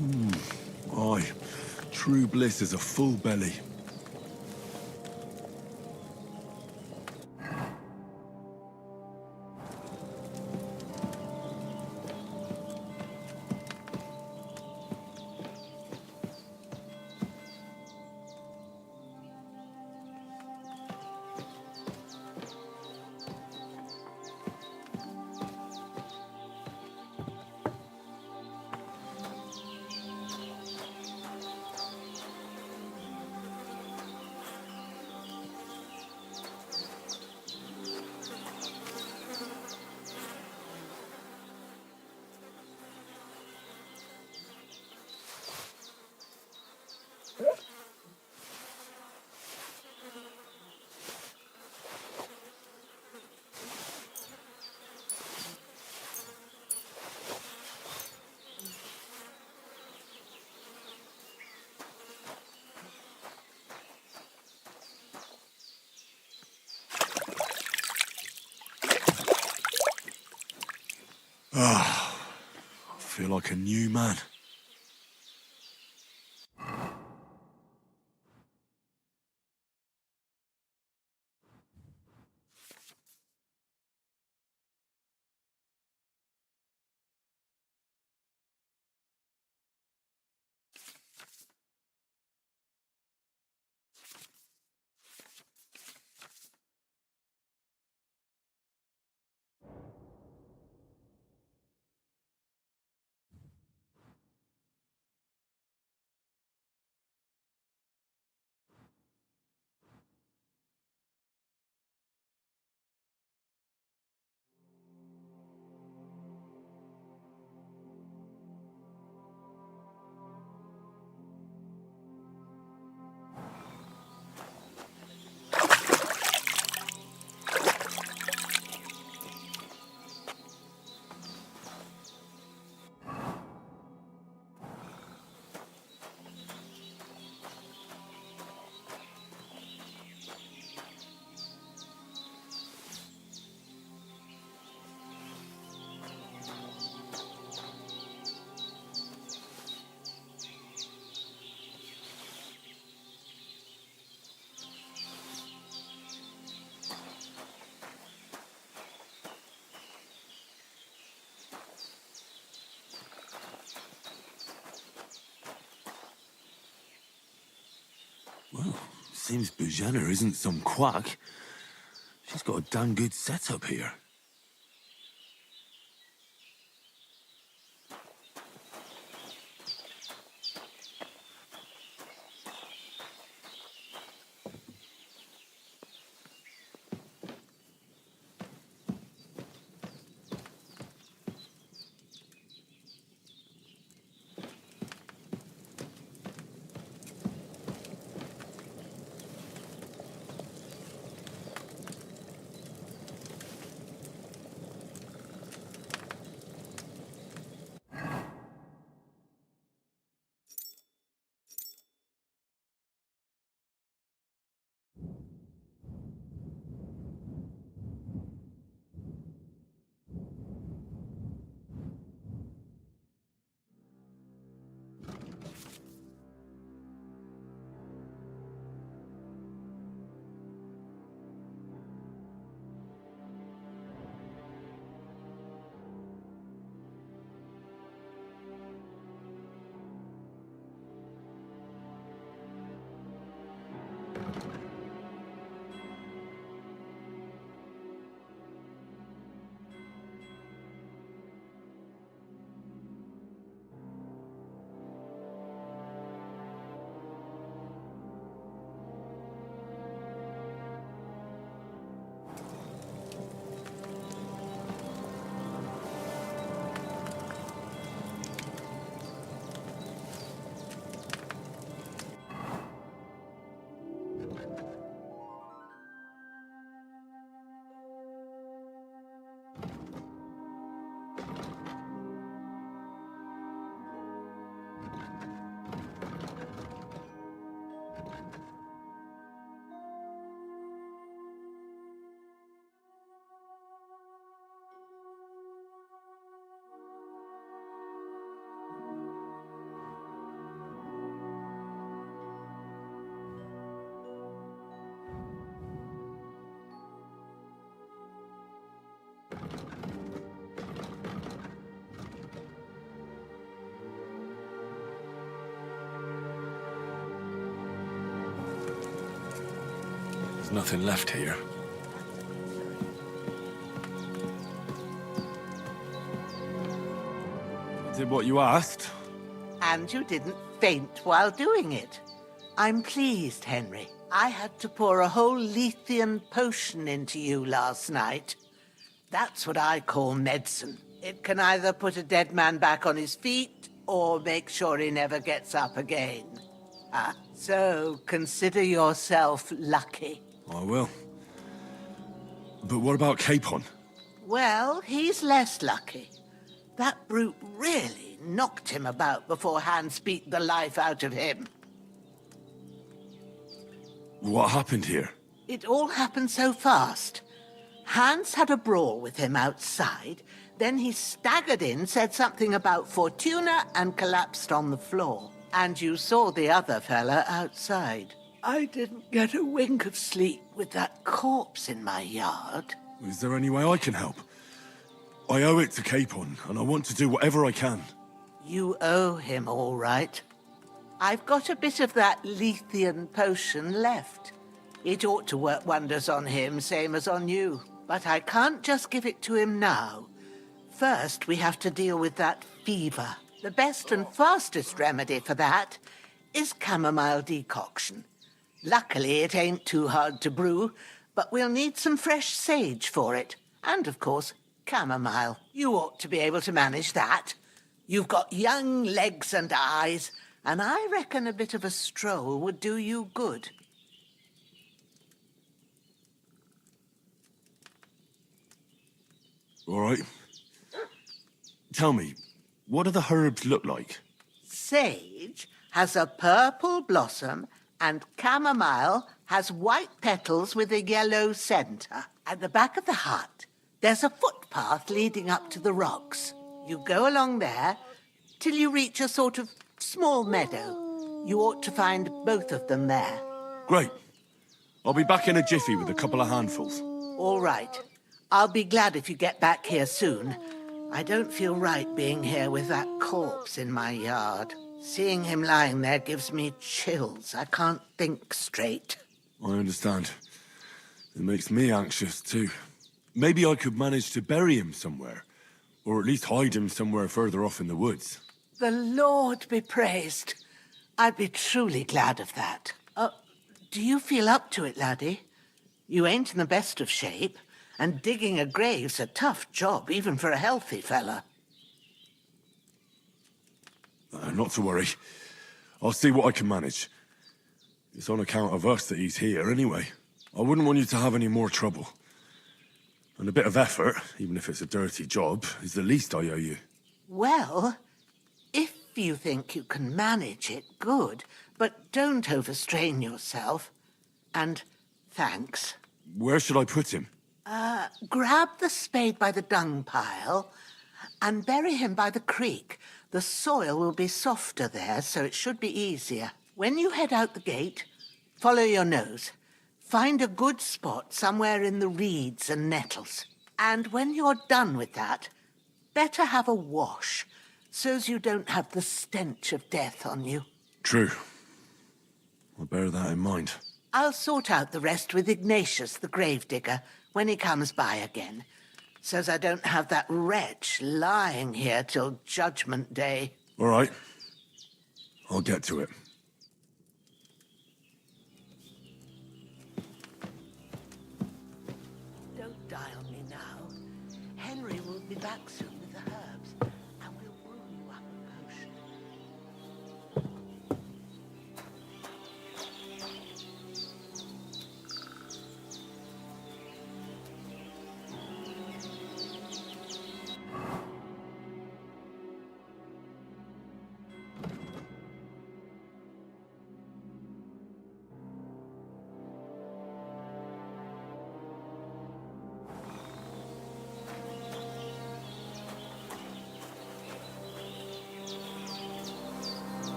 Aye, true bliss is a full belly. I feel like a new man. Well, seems Bujana isn't some quack. She's got a damn good setup here. There's nothing left here. I did what you asked. And you didn't faint while doing it. I'm pleased, Henry. I had to pour a whole Lethean potion into you last night. That's what I call medicine. It can either put a dead man back on his feet, or make sure he never gets up again. So consider yourself lucky. I will. But what about Capon? Well, he's less lucky. That brute really knocked him about before Hans beat the life out of him. What happened here? It all happened so fast. Hans had a brawl with him outside, then he staggered in, said something about Fortuna, and collapsed on the floor. And you saw the other fella outside. I didn't get a wink of sleep with that corpse in my yard. Is there any way I can help? I owe it to Capon, and I want to do whatever I can. You owe him, all right. I've got a bit of that Lethean potion left. It ought to work wonders on him, same as on you. But I can't just give it to him now. First, we have to deal with that fever. The best and fastest remedy for that is chamomile decoction. Luckily, it ain't too hard to brew, but we'll need some fresh sage for it. And, of course, chamomile. You ought to be able to manage that. You've got young legs and eyes, and I reckon a bit of a stroll would do you good. All right. Tell me, what do the herbs look like? Sage has a purple blossom, and chamomile has white petals with a yellow centre. At the back of the hut, there's a footpath leading up to the rocks. You go along there till you reach a sort of small meadow. You ought to find both of them there. Great. I'll be back in a jiffy with a couple of handfuls. All right. I'll be glad if you get back here soon. I don't feel right being here with that corpse in my yard. Seeing him lying there gives me chills. I can't think straight. I understand. It makes me anxious, too. Maybe I could manage to bury him somewhere. Or at least hide him somewhere further off in the woods. The Lord be praised. I'd be truly glad of that. Do you feel up to it, laddie? You ain't in the best of shape, and digging a grave's a tough job, even for a healthy fella. Not to worry. I'll see what I can manage. It's on account of us that he's here, anyway. I wouldn't want you to have any more trouble. And a bit of effort, even if it's a dirty job, is the least I owe you. Well, if you think you can manage it, good. But don't overstrain yourself. And thanks. Where should I put him? Grab the spade by the dung pile and bury him by the creek. The soil will be softer there, so it should be easier. When you head out the gate, follow your nose. Find a good spot somewhere in the reeds and nettles. And when you're done with that, better have a wash, so's you don't have the stench of death on you. True. I'll bear that in mind. I'll sort out the rest with Ignatius, the gravedigger, when he comes by again, so's I don't have that wretch lying here till Judgment Day. All right. I'll get to it. Don't die on me now. Henry will be back soon with the herbs, and we'll brew you up a potion.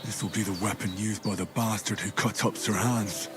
This will be the weapon used by the bastard who cut up Sir Hans.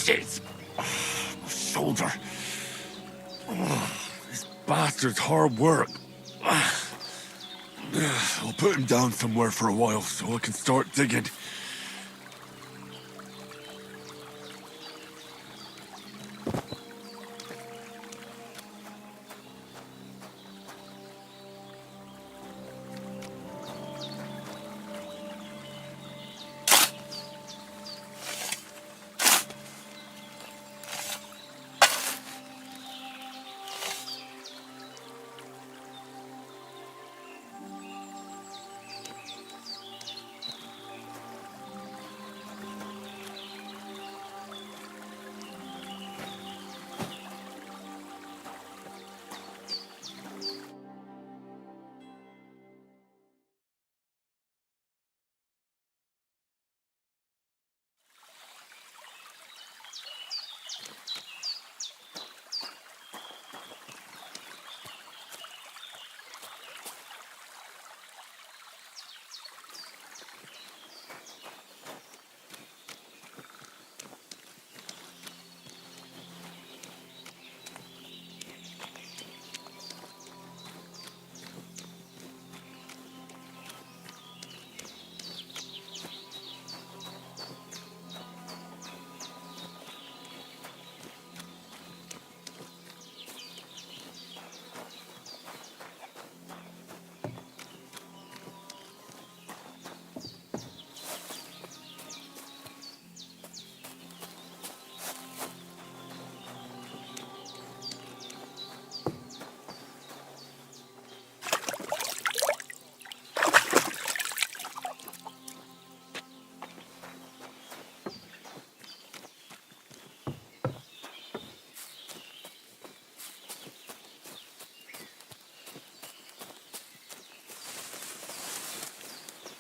Shit! My shoulder. This bastard's hard work. I'll put him down somewhere for a while so I can start digging.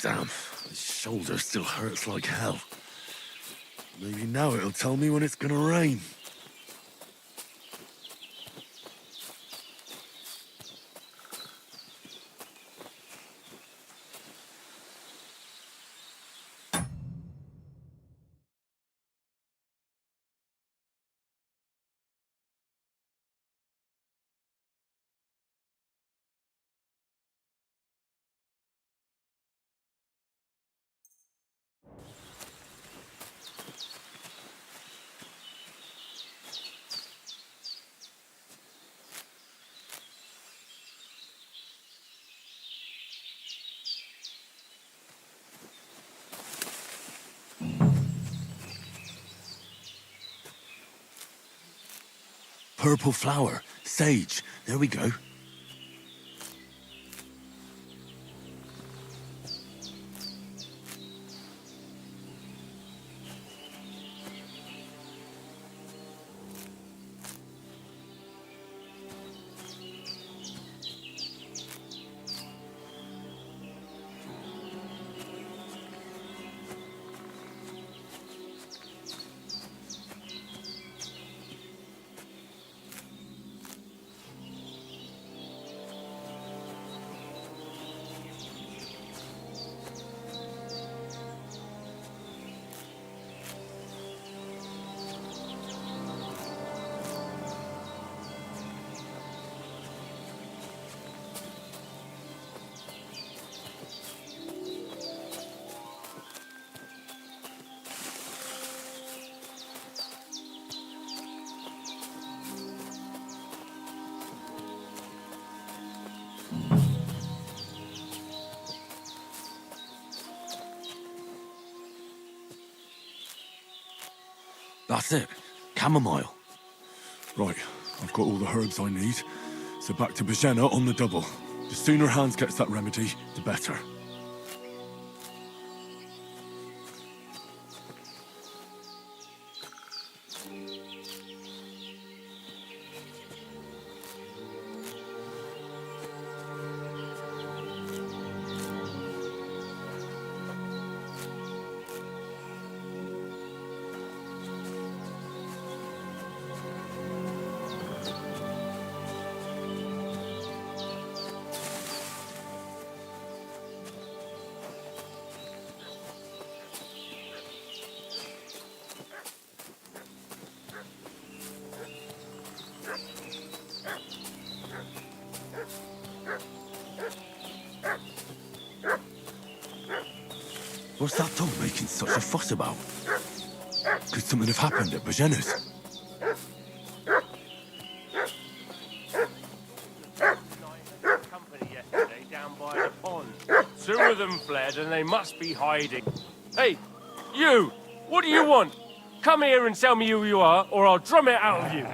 Damn, my shoulder still hurts like hell. Maybe now it'll tell me when it's gonna rain. Purple flower. Sage. There we go. That's it. Chamomile. Right, I've got all the herbs I need, so back to Bajena on the double. The sooner Hans gets that remedy, the better. What's that dog making such a fuss about? Could something have happened at Bajena's? Company yesterday down by the pond. Two of them fled and they must be hiding. Hey, you! What do you want? Come here and tell me who you are, or I'll drum it out of you.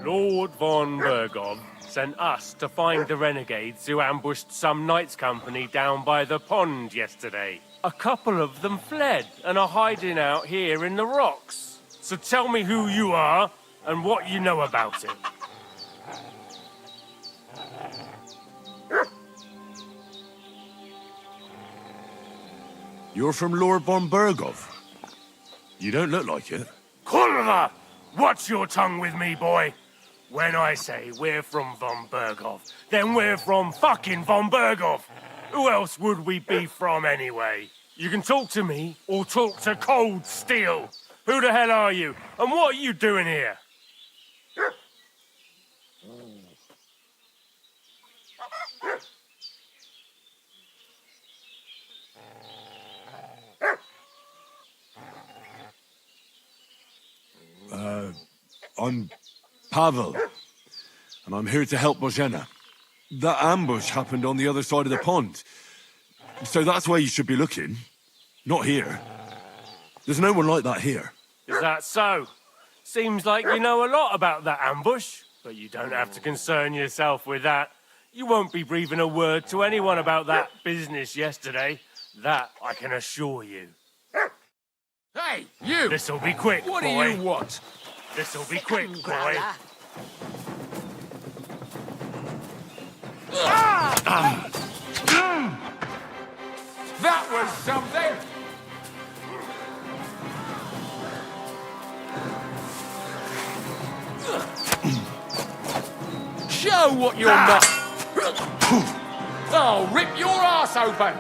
Lord von Bergov sent us to find the renegades who ambushed some knights' company down by the pond yesterday. A couple of them fled and are hiding out here in the rocks. So tell me who you are and what you know about it. You're from Lord von Bergov? You don't look like it. Kurva! Watch your tongue with me, boy. When I say we're from von Bergov, then we're from fucking von Bergov. Who else would we be from anyway? You can talk to me or talk to cold steel. Who the hell are you? And what are you doing here? I'm Pavel, and I'm here to help Bozhena. That ambush happened on the other side of the pond. So that's where you should be looking. Not here. There's no one like that here. Is that so? Seems like you know a lot about that ambush, but you don't have to concern yourself with that. You won't be breathing a word to anyone about that business yesterday. That I can assure you. Hey, you! This'll be quick, What boy. do you want? This'll be quick, boy. Growler. That was something! Show what you're not! I'll rip your ass open!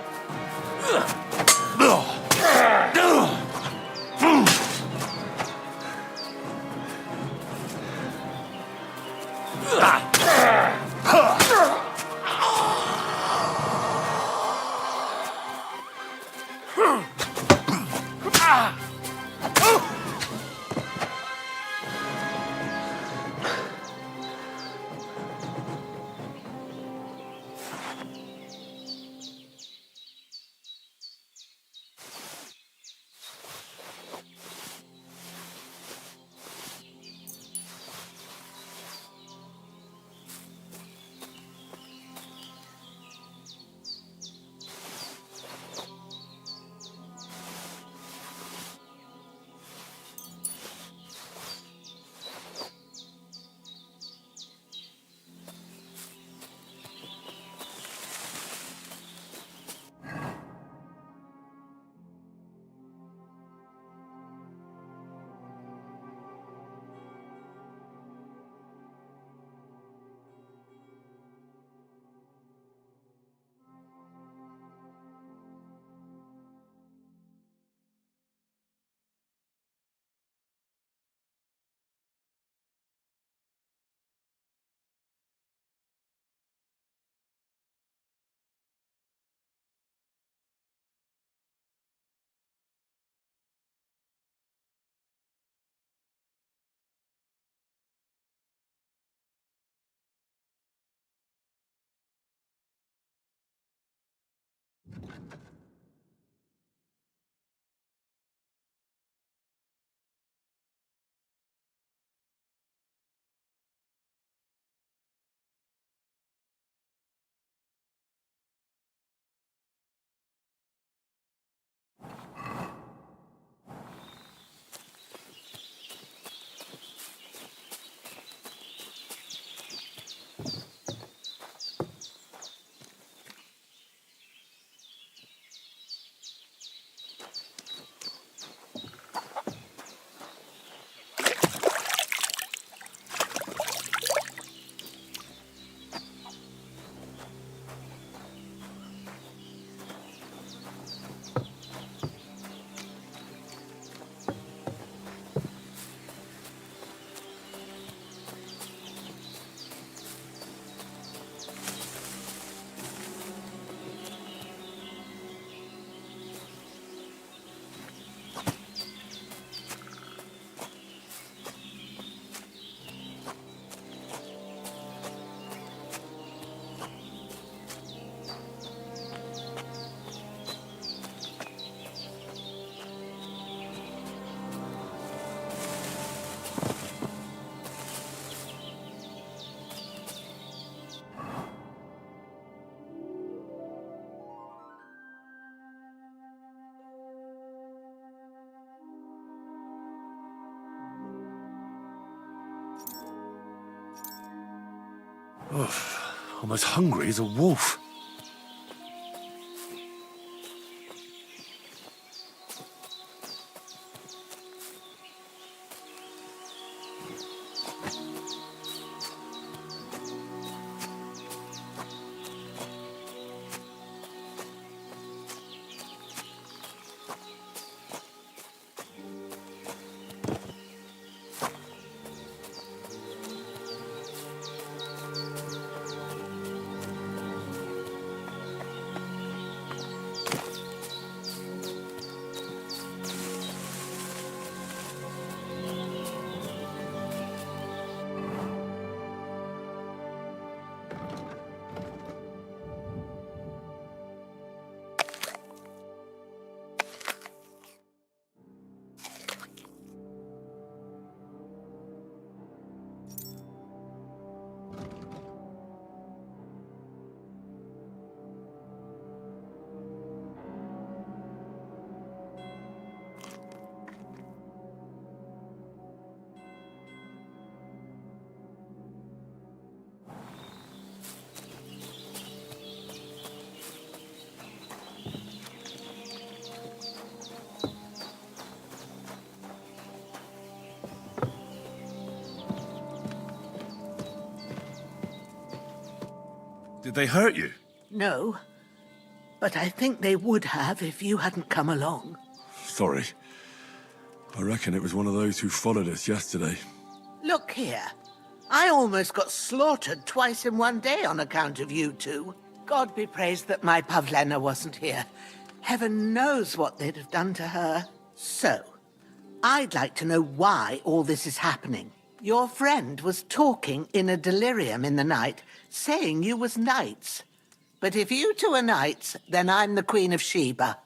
I'm as hungry as a wolf. Did they hurt you? No, but I think they would have if you hadn't come along. Sorry. I reckon it was one of those who followed us yesterday. Look here. I almost got slaughtered twice in one day on account of you two. God be praised that my Pavlena wasn't here. Heaven knows what they'd have done to her. So, I'd like to know why all this is happening. Your friend was talking in a delirium in the night, saying you was knights. But if you two are knights, then I'm the Queen of Sheba.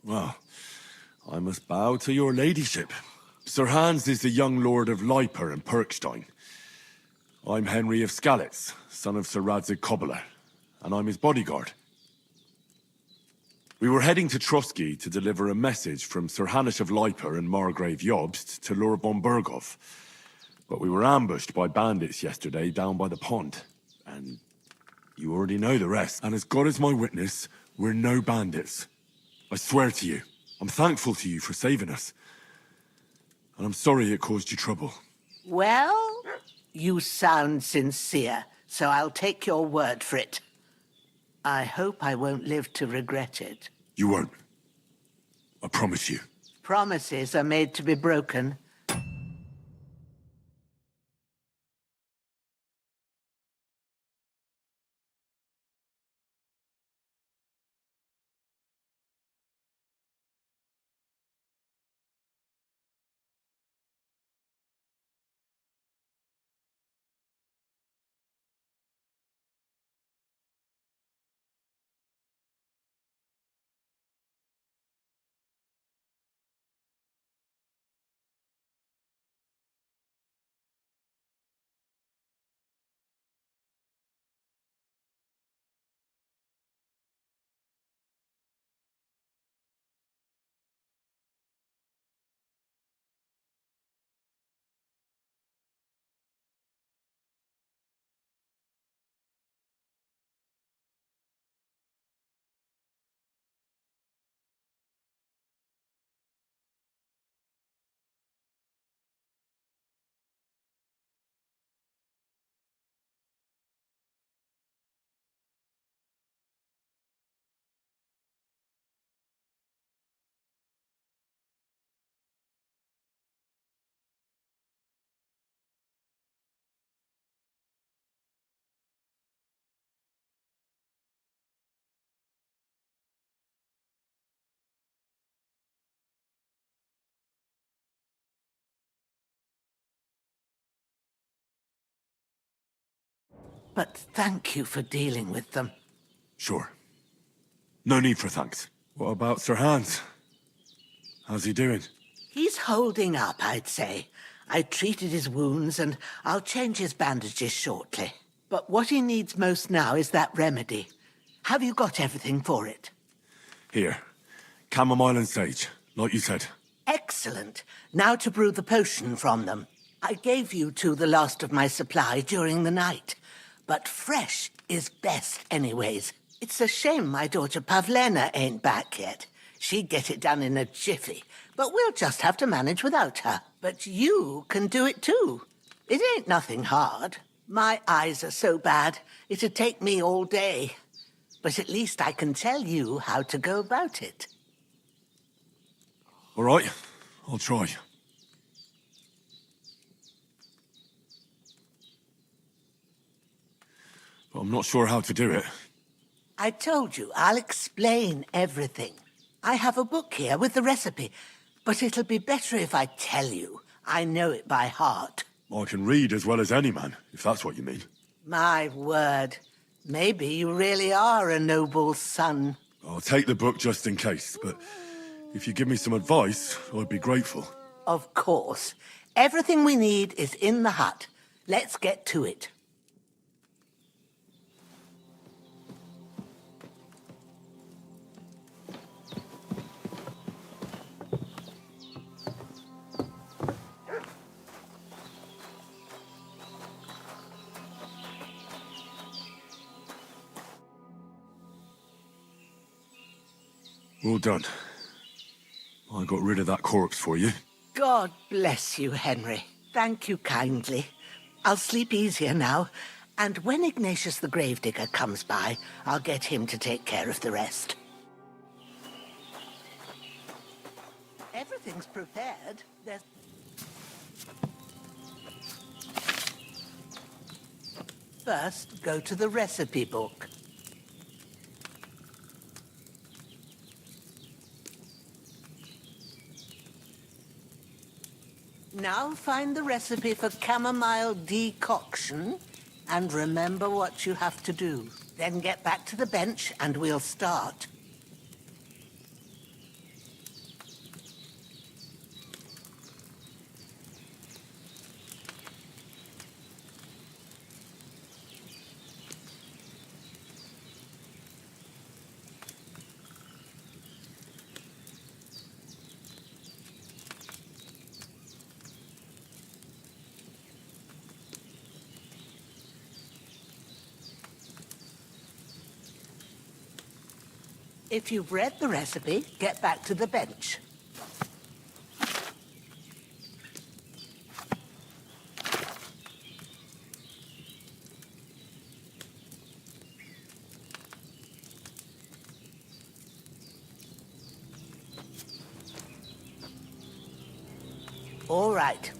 Well, I must bow to your ladyship. Sir Hans is the young lord of Leiper and Perkstein. I'm Henry of Skalitz, son of Sir Radzig Kobyla, and I'm his bodyguard. We were heading to Trotsky to deliver a message from Sir Hanish of Leiper and Margrave Jobst to Lord Bombergov. But we were ambushed by bandits yesterday down by the pond. And you already know the rest. And as God is my witness, we're no bandits. I swear to you, I'm thankful to you for saving us. And I'm sorry it caused you trouble. Well, you sound sincere, so I'll take your word for it. I hope I won't live to regret it. You won't. I promise you. Promises are made to be broken. But thank you for dealing with them. Sure. No need for thanks. What about Sir Hans? How's he doing? He's holding up, I'd say. I treated his wounds, and I'll change his bandages shortly. But what he needs most now is that remedy. Have you got everything for it? Here. Chamomile and sage, like you said. Excellent. Now to brew the potion from them. I gave you two the last of my supply during the night. But fresh is best anyways. It's a shame my daughter Pavlena ain't back yet. She'd get it done in a jiffy, but we'll just have to manage without her. But you can do it too. It ain't nothing hard. My eyes are so bad, it'd take me all day. But at least I can tell you how to go about it. All right, I'll try. But I'm not sure how to do it. I told you, I'll explain everything. I have a book here with the recipe, but it'll be better if I tell you. I know it by heart. I can read as well as any man, if that's what you mean. My word. Maybe you really are a noble son. I'll take the book just in case, but if you give me some advice, I'd be grateful. Of course. Everything we need is in the hut. Let's get to it. Well done. I got rid of that corpse for you. God bless you, Henry. Thank you kindly. I'll sleep easier now, and when Ignatius the Gravedigger comes by, I'll get him to take care of the rest. Everything's prepared. First, go to the recipe book. Now find the recipe for chamomile decoction and remember what you have to do. Then get back to the bench and we'll start. If you've read the recipe, get back to the bench. All right.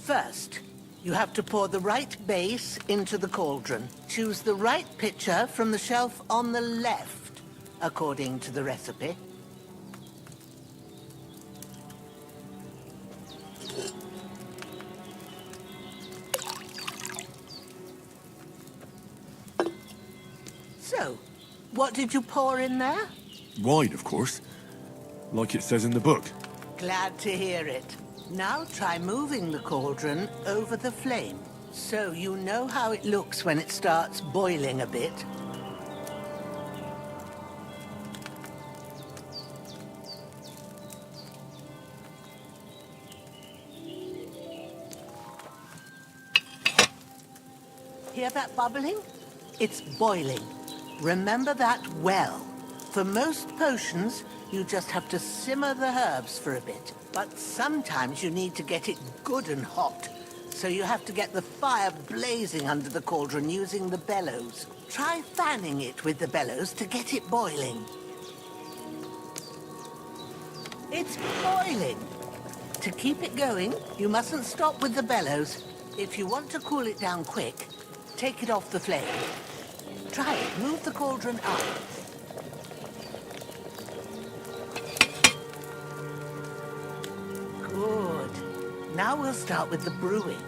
First, you have to pour the right base into the cauldron. Choose the right pitcher from the shelf on the left, according to the recipe. So, what did you pour in there? Wine, of course. Like it says in the book. Glad to hear it. Now try moving the cauldron over the flame, so you know how it looks when it starts boiling a bit. Hear that bubbling? It's boiling. Remember that well. For most potions, you just have to simmer the herbs for a bit. But sometimes you need to get it good and hot. So you have to get the fire blazing under the cauldron using the bellows. Try fanning it with the bellows to get it boiling. It's boiling. To keep it going, you mustn't stop with the bellows. If you want to cool it down quick, take it off the flame. Try it. Move the cauldron up. Good. Now we'll start with the brewing.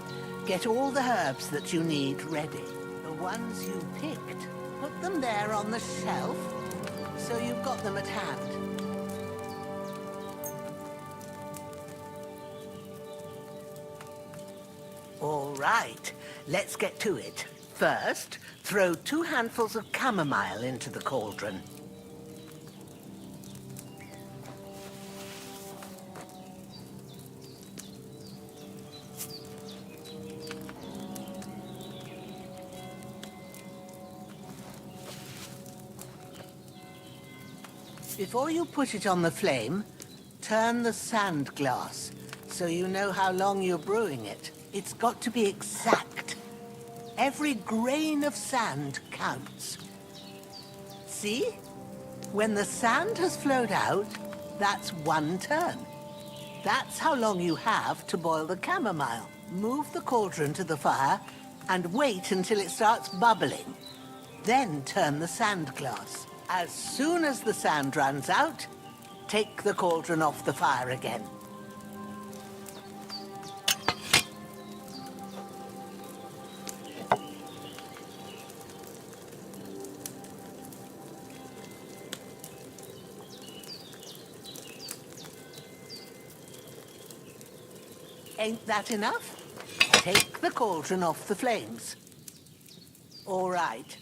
Get all the herbs that you need ready. The ones you picked, put them there on the shelf, so you've got them at hand. All right, let's get to it. First, throw 2 handfuls of chamomile into the cauldron. Before you put it on the flame, turn the sand glass so you know how long you're brewing it. It's got to be exact. Every grain of sand counts. See? When the sand has flowed out, that's 1 turn. That's how long you have to boil the chamomile. Move the cauldron to the fire and wait until it starts bubbling. Then turn the sand glass. As soon as the sand runs out, take the cauldron off the fire again. Ain't that enough? Take the cauldron off the flames. All right.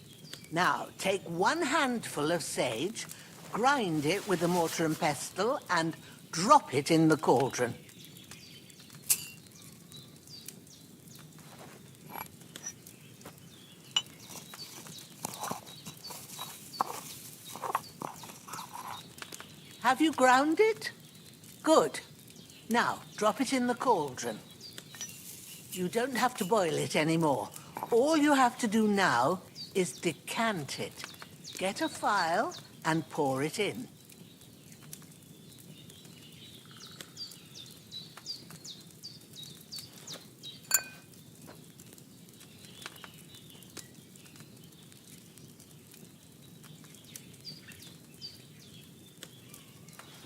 Now, take 1 handful of sage, grind it with a mortar and pestle, and drop it in the cauldron. Have you ground it? Good. Now, drop it in the cauldron. You don't have to boil it anymore. All you have to do now is decant it. Get a phial and pour it in.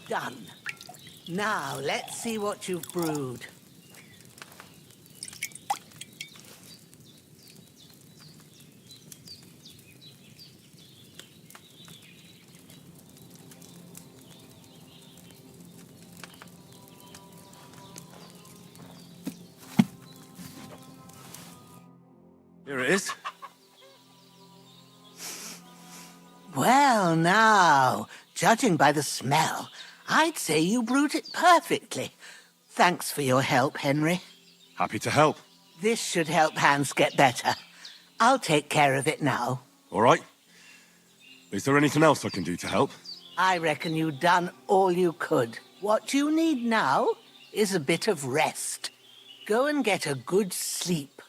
Done. Now, let's see what you've brewed. Here it is. Well, now, judging by the smell, I'd say you brewed it perfectly. Thanks for your help, Henry. Happy to help. This should help Hans get better. I'll take care of it now. All right. Is there anything else I can do to help? I reckon you've done all you could. What you need now is a bit of rest. Go and get a good sleep.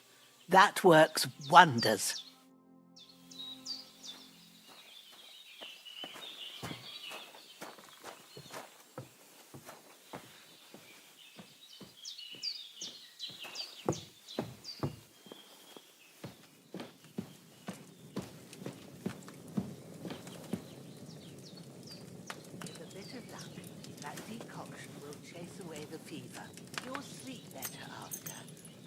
That works wonders. That decoction will chase away the fever. You'll sleep better after,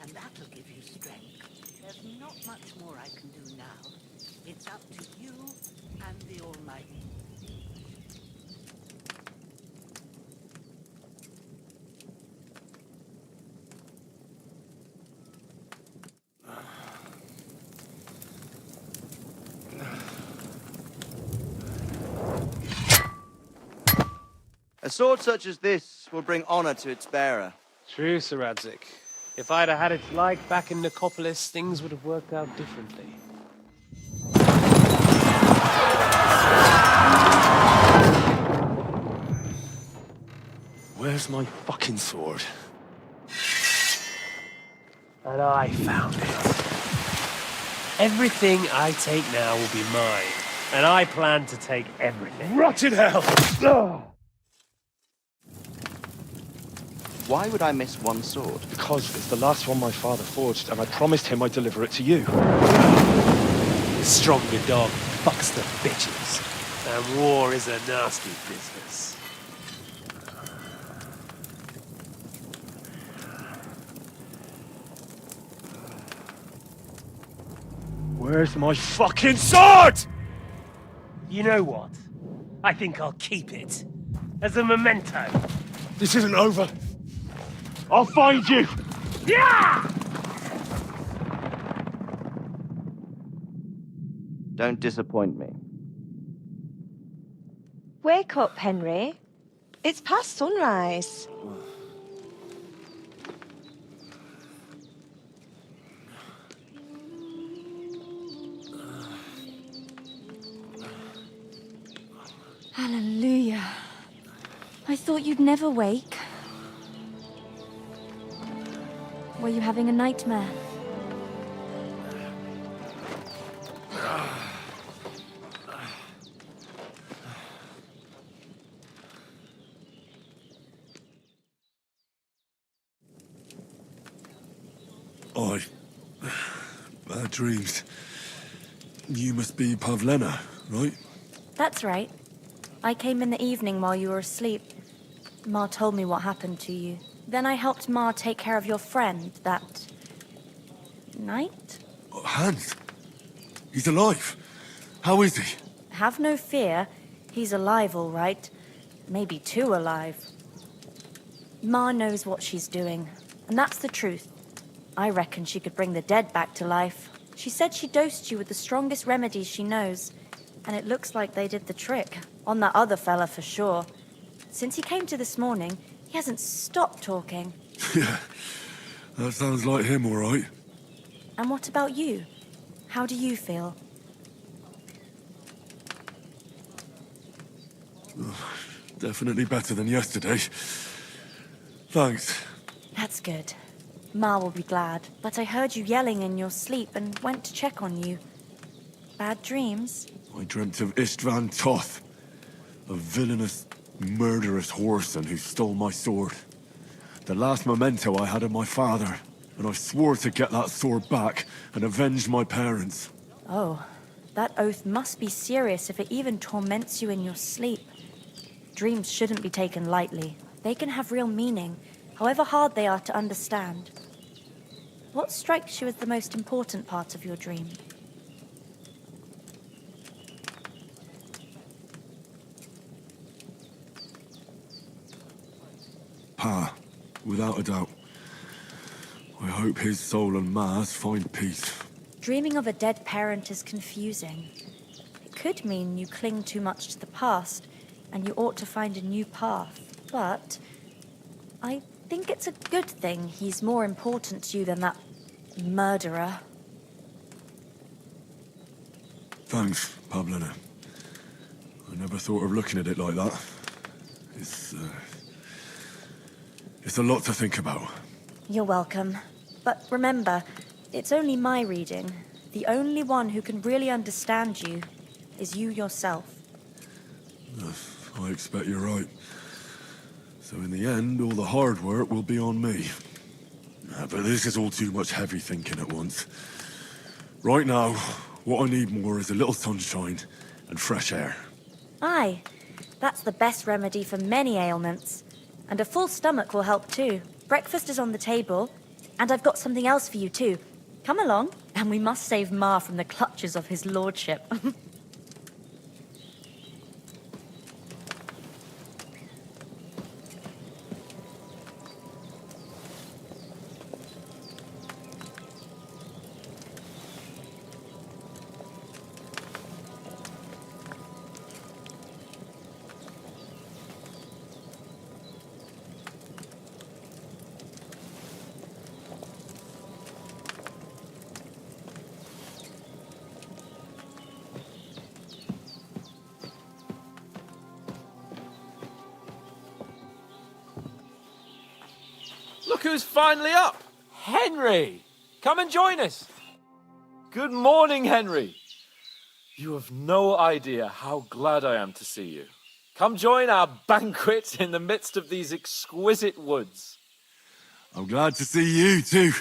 and that'll give you strength. There's not much more I can do now. It's up to you and the Almighty. A sword such as this will bring honor to its bearer. True, Sir Radzik. If I'd have had it like back in Nicopolis, things would have worked out differently. Where's my fucking sword? And I found it. Everything I take now will be mine, and I plan to take everything. Rotten hell! Why would I miss one sword? Because it's the last one my father forged, and I promised him I'd deliver it to you. The stronger dog fucks the bitches, and war is a nasty business. Where's my fucking sword? You know what? I think I'll keep it as a memento. This isn't over. I'll find you! Yeah! Don't disappoint me. Wake up, Henry. It's past sunrise. Hallelujah. thought you'd never wake. Were you having a nightmare? Bad dreams. You must be Pavlena, right? That's right. I came in the evening while you were asleep. Ma told me what happened to you. Then I helped Ma take care of your friend that night. Hans? He's alive. How is he? Have no fear. He's alive, all right. Maybe too alive. Ma knows what she's doing, and that's the truth. I reckon she could bring the dead back to life. She said she dosed you with the strongest remedies she knows, and it looks like they did the trick. On that other fella for sure. Since he came to this morning, he hasn't stopped talking. Yeah, that sounds like him, all right. And what about you? How do you feel? Definitely better than yesterday. Thanks. That's good. Ma will be glad. But I heard you yelling in your sleep and went to check on you. Bad dreams? I dreamt of Istvan Toth, a villainous, murderous whoreson who stole my sword. The last memento I had of my father, and I swore to get that sword back and avenge my parents. Oh, that oath must be serious if it even torments you in your sleep. Dreams shouldn't be taken lightly. They can have real meaning, however hard they are to understand. What strikes you as the most important part of your dream? Pa, without a doubt. I hope his soul and Ma's find peace. Dreaming of a dead parent is confusing. It could mean you cling too much to the past, and you ought to find a new path. But I think it's a good thing he's more important to you than that murderer. Thanks, Pavlena. I never thought of looking at it like that. It's a lot to think about. You're welcome. But remember, it's only my reading. The only one who can really understand you is you yourself. I expect you're right. So in the end, all the hard work will be on me. But this is all too much heavy thinking at once. Right now, what I need more is a little sunshine and fresh air. Aye, that's the best remedy for many ailments. And a full stomach will help too. Breakfast is on the table, and I've got something else for you too. Come along, and we must save Ma from the clutches of his lordship. Look who's finally up! Henry! Come and join us! Good morning, Henry! You have no idea how glad I am to see you. Come join our banquet in the midst of these exquisite woods. I'm glad to see you, too.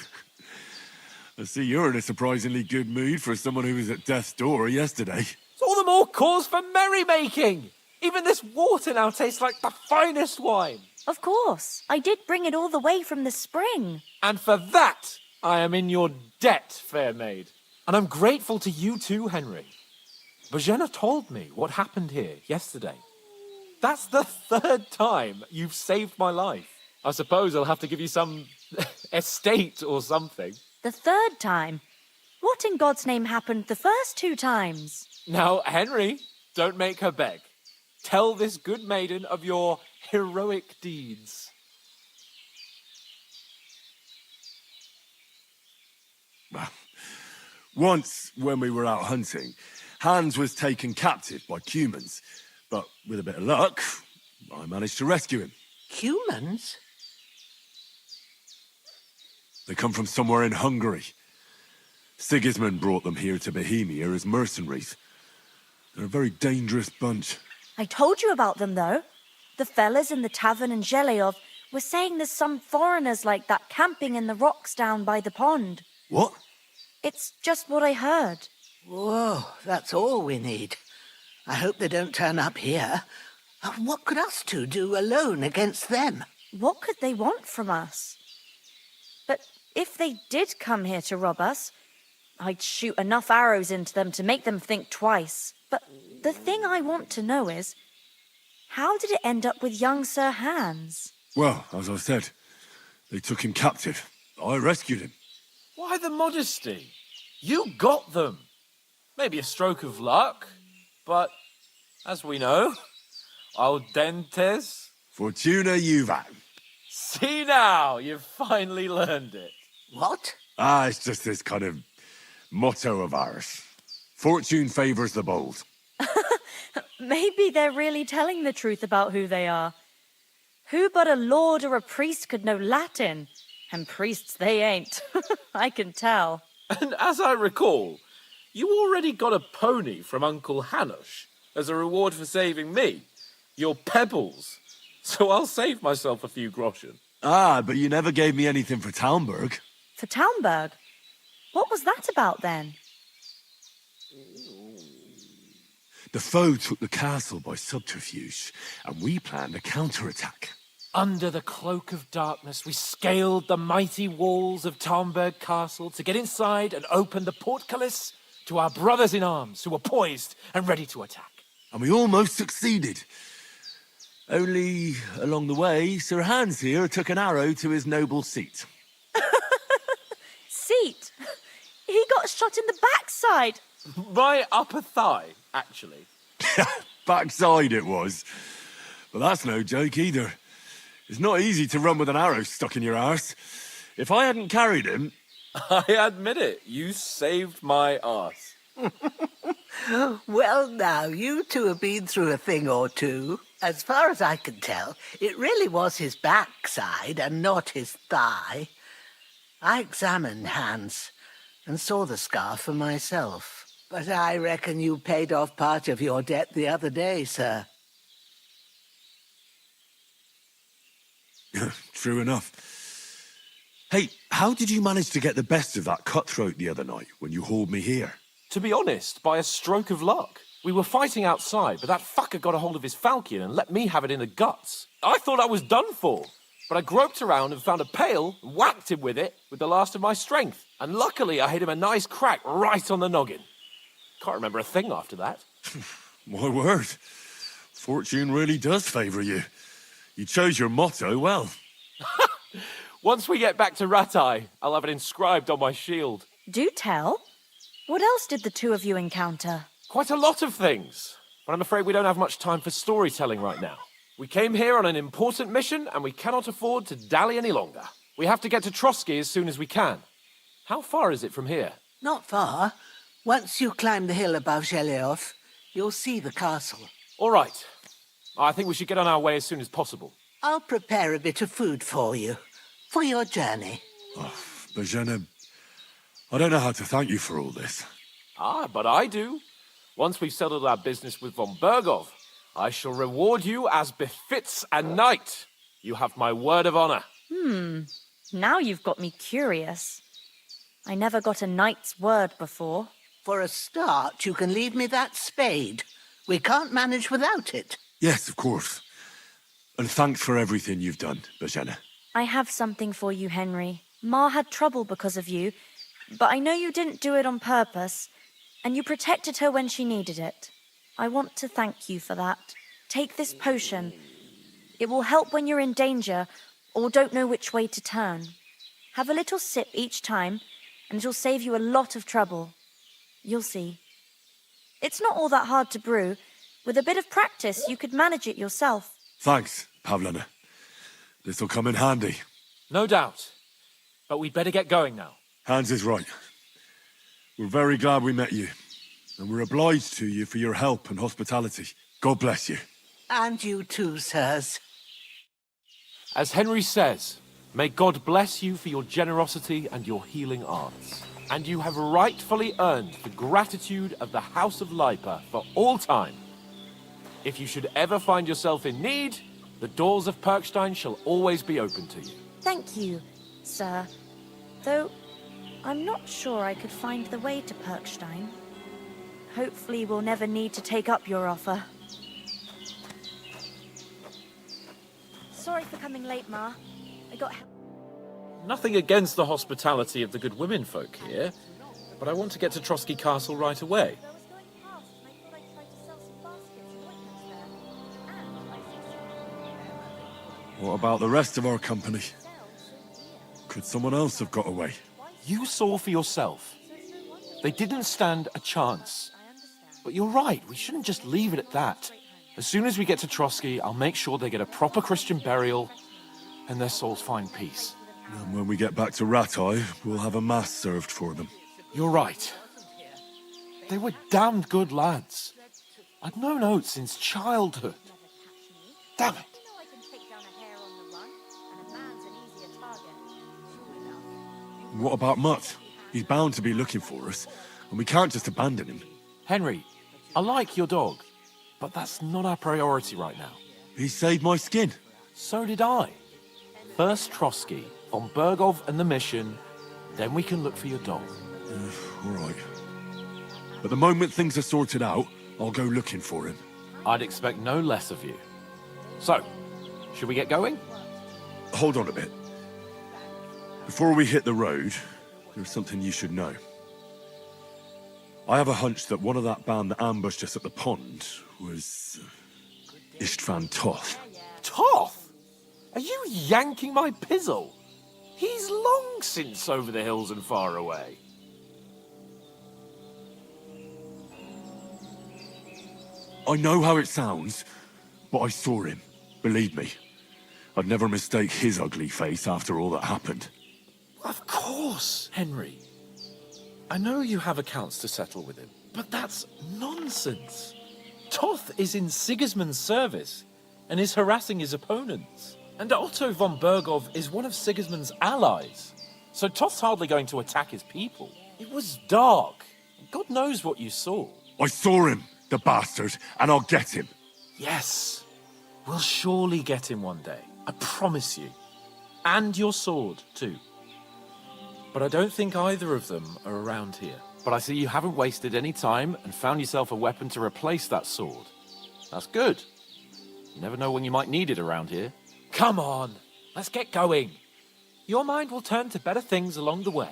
I see you're in a surprisingly good mood for someone who was at death's door yesterday. It's all the more cause for merrymaking! Even this water now tastes like the finest wine. Of course. I did bring it all the way from the spring. And for that, I am in your debt, fair maid. And I'm grateful to you too, Henry. Bojena told me what happened here yesterday. That's the third time you've saved my life. I suppose I'll have to give you some estate or something. The third time? What in God's name happened the first 2 times? Now, Henry, don't make her beg. Tell this good maiden of your heroic deeds. Once, when we were out hunting, Hans was taken captive by humans. But with a bit of luck, I managed to rescue him. Humans? They come from somewhere in Hungary. Sigismund brought them here to Bohemia as mercenaries. They're a very dangerous bunch. I told you about them, though. The fellas in the tavern in Zheleov were saying there's some foreigners like that camping in the rocks down by the pond. What? It's just what I heard. Whoa, that's all we need. I hope they don't turn up here. What could us two do alone against them? What could they want from us? But if they did come here to rob us, I'd shoot enough arrows into them to make them think twice. But the thing I want to know is, how did it end up with young Sir Hans? Well, as I said, they took him captive. I rescued him. Why the modesty? You got them. Maybe a stroke of luck, but as we know, al dentes. Fortuna juvat. See now, you've finally learned it. What? It's just this kind of motto of ours. Fortune favors the bold. Maybe they're really telling the truth about who they are. Who but a lord or a priest could know Latin? And priests they ain't. I can tell. And as I recall, you already got a pony from Uncle Hanush as a reward for saving me. Your pebbles. So I'll save myself a few groschen. But you never gave me anything for Talmberg. For Talmberg? What was that about then? The foe took the castle by subterfuge, and we planned a counterattack. Under the cloak of darkness, we scaled the mighty walls of Talmberg Castle to get inside and open the portcullis to our brothers in arms who were poised and ready to attack. And we almost succeeded. Only, along the way, Sir Hans here took an arrow to his noble seat. Seat? He got shot in the backside. My upper thigh, actually. Backside it was. But that's no joke either. It's not easy to run with an arrow stuck in your arse. If I hadn't carried him... I admit it, you saved my arse. Well, now, you two have been through a thing or two. As far as I can tell, it really was his backside and not his thigh. I examined Hans and saw the scar for myself. But I reckon you paid off part of your debt the other day, sir. True enough. Hey, how did you manage to get the best of that cutthroat the other night when you hauled me here? To be honest, by a stroke of luck. We were fighting outside, but that fucker got a hold of his falchion and let me have it in the guts. I thought I was done for, but I groped around and found a pail and whacked him with it with the last of my strength. And luckily, I hit him a nice crack right on the noggin. Can't remember a thing after that. My word. Fortune really does favour you. You chose your motto well. Once we get back to Ratai, I'll have it inscribed on my shield. Do tell. What else did the two of you encounter? Quite a lot of things, but I'm afraid we don't have much time for storytelling right now. We came here on an important mission, and we cannot afford to dally any longer. We have to get to Trotsky as soon as we can. How far is it from here? Not far. Once you climb the hill above Zheleov, you'll see the castle. All right. I think we should get on our way as soon as possible. I'll prepare a bit of food for you, for your journey. Bozhena, I don't know how to thank you for all this. But I do. Once we've settled our business with von Bergov, I shall reward you as befits a knight. You have my word of honor. Now you've got me curious. I never got a knight's word before. For a start, you can leave me that spade. We can't manage without it. Yes, of course. And thanks for everything you've done, Bozhena. I have something for you, Henry. Ma had trouble because of you, but I know you didn't do it on purpose, and you protected her when she needed it. I want to thank you for that. Take this potion. It will help when you're in danger or don't know which way to turn. Have a little sip each time, and it'll save you a lot of trouble. You'll see. It's not all that hard to brew. With a bit of practice, you could manage it yourself. Thanks, Pavlana. This'll come in handy. No doubt. But we'd better get going now. Hans is right. We're very glad we met you. And we're obliged to you for your help and hospitality. God bless you. And you too, sirs. As Henry says, may God bless you for your generosity and your healing arts. And you have rightfully earned the gratitude of the House of Lipa for all time. If you should ever find yourself in need, the doors of Perkstein shall always be open to you. Thank you, sir. Though, I'm not sure I could find the way to Perkstein. Hopefully we'll never need to take up your offer. Sorry for coming late, Ma. I got help. Nothing against the hospitality of the good women folk here, but I want to get to Trotsky Castle right away. I was going past and I thought I'd try to sell some baskets and ointments there. And I see some... What about the rest of our company? Could someone else have got away? You saw for yourself. They didn't stand a chance. But you're right, we shouldn't just leave it at that. As soon as we get to Trotsky, I'll make sure they get a proper Christian burial and their souls find peace. And when we get back to Ratai, we'll have a mass served for them. You're right. They were damned good lads. I'd known Oates since childhood. Damn it. What about Mutt? He's bound to be looking for us, and we can't just abandon him. Henry, I like your dog, but that's not our priority right now. He saved my skin. So did I. First Trotsky, von Bergov and the mission, then we can look for your dog. All right. But the moment things are sorted out, I'll go looking for him. I'd expect no less of you. So, should we get going? Hold on a bit. Before we hit the road, there's something you should know. I have a hunch that one of that band that ambushed us at the pond was... Istvan Toth. Toth? Are you yanking my pizzle? He's long since over the hills and far away. I know how it sounds, but I saw him. Believe me. I'd never mistake his ugly face after all that happened. Of course, Henry. I know you have accounts to settle with him, but that's nonsense. Toth is in Sigismund's service and is harassing his opponents. And Otto von Bergov is one of Sigismund's allies. So Toth's hardly going to attack his people. It was dark. God knows what you saw. I saw him, the bastard, and I'll get him. Yes. We'll surely get him one day. I promise you. And your sword, too. But I don't think either of them are around here. But I see you haven't wasted any time and found yourself a weapon to replace that sword. That's good. You never know when you might need it around here. Come on, let's get going. Your mind will turn to better things along the way.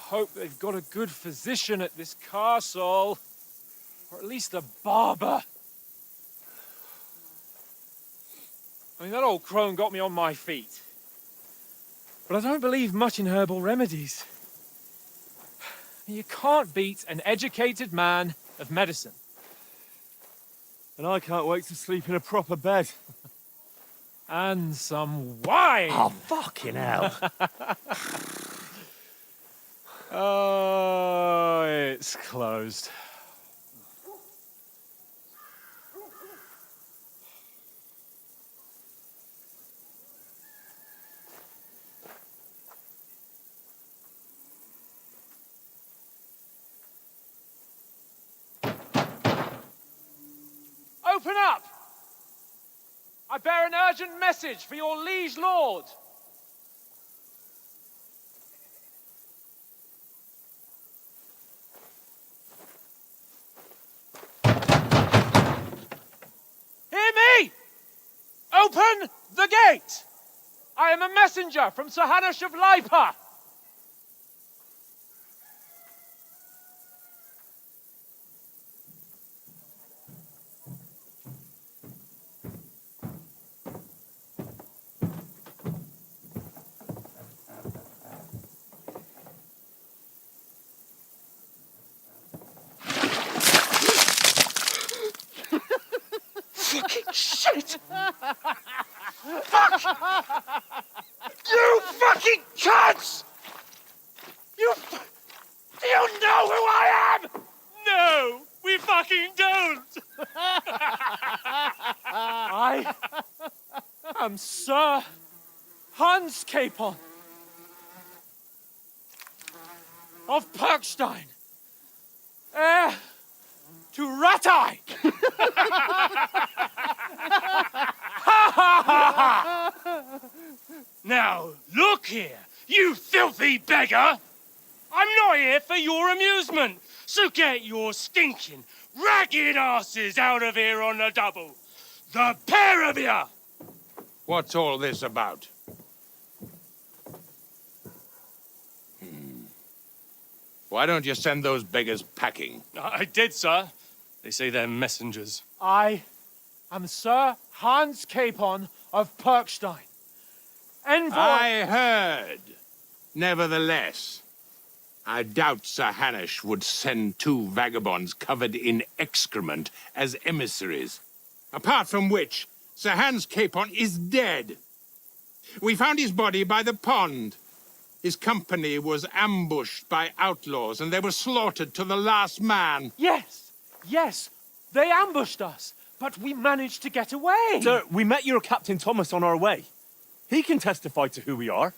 hope they've got a good physician at this castle. Or at least a barber. I mean, that old crone got me on my feet. But I don't believe much in herbal remedies. You can't beat an educated man of medicine. And I can't wait to sleep in a proper bed. And some wine! Oh, fucking hell. Oh, it's closed. Open up! I bear an urgent message for your liege lord. Hear me! Open the gate! I am a messenger from Sir Hanush of Lipa. Fucking shit! Fuck! You fucking cunts! Do you know who I am? No, we fucking don't! I am Sir Hans Capon of Perkstein, heir to Ratai! Now, look here, you filthy beggar! I'm not here for your amusement, so get your stinking, ragged asses out of here on the double. The pair of you! What's all this about? Why don't you send those beggars packing? I did, sir. They say they're messengers. I am Sir Hans Capon of Perkstein. Envoy... I heard. Nevertheless, I doubt Sir Hanush would send two vagabonds covered in excrement as emissaries. Apart from which, Sir Hans Capon is dead. We found his body by the pond. His company was ambushed by outlaws, and they were slaughtered to the last man. Yes, they ambushed us, but we managed to get away. Sir, we met your Captain Thomas on our way. He can testify to who we are.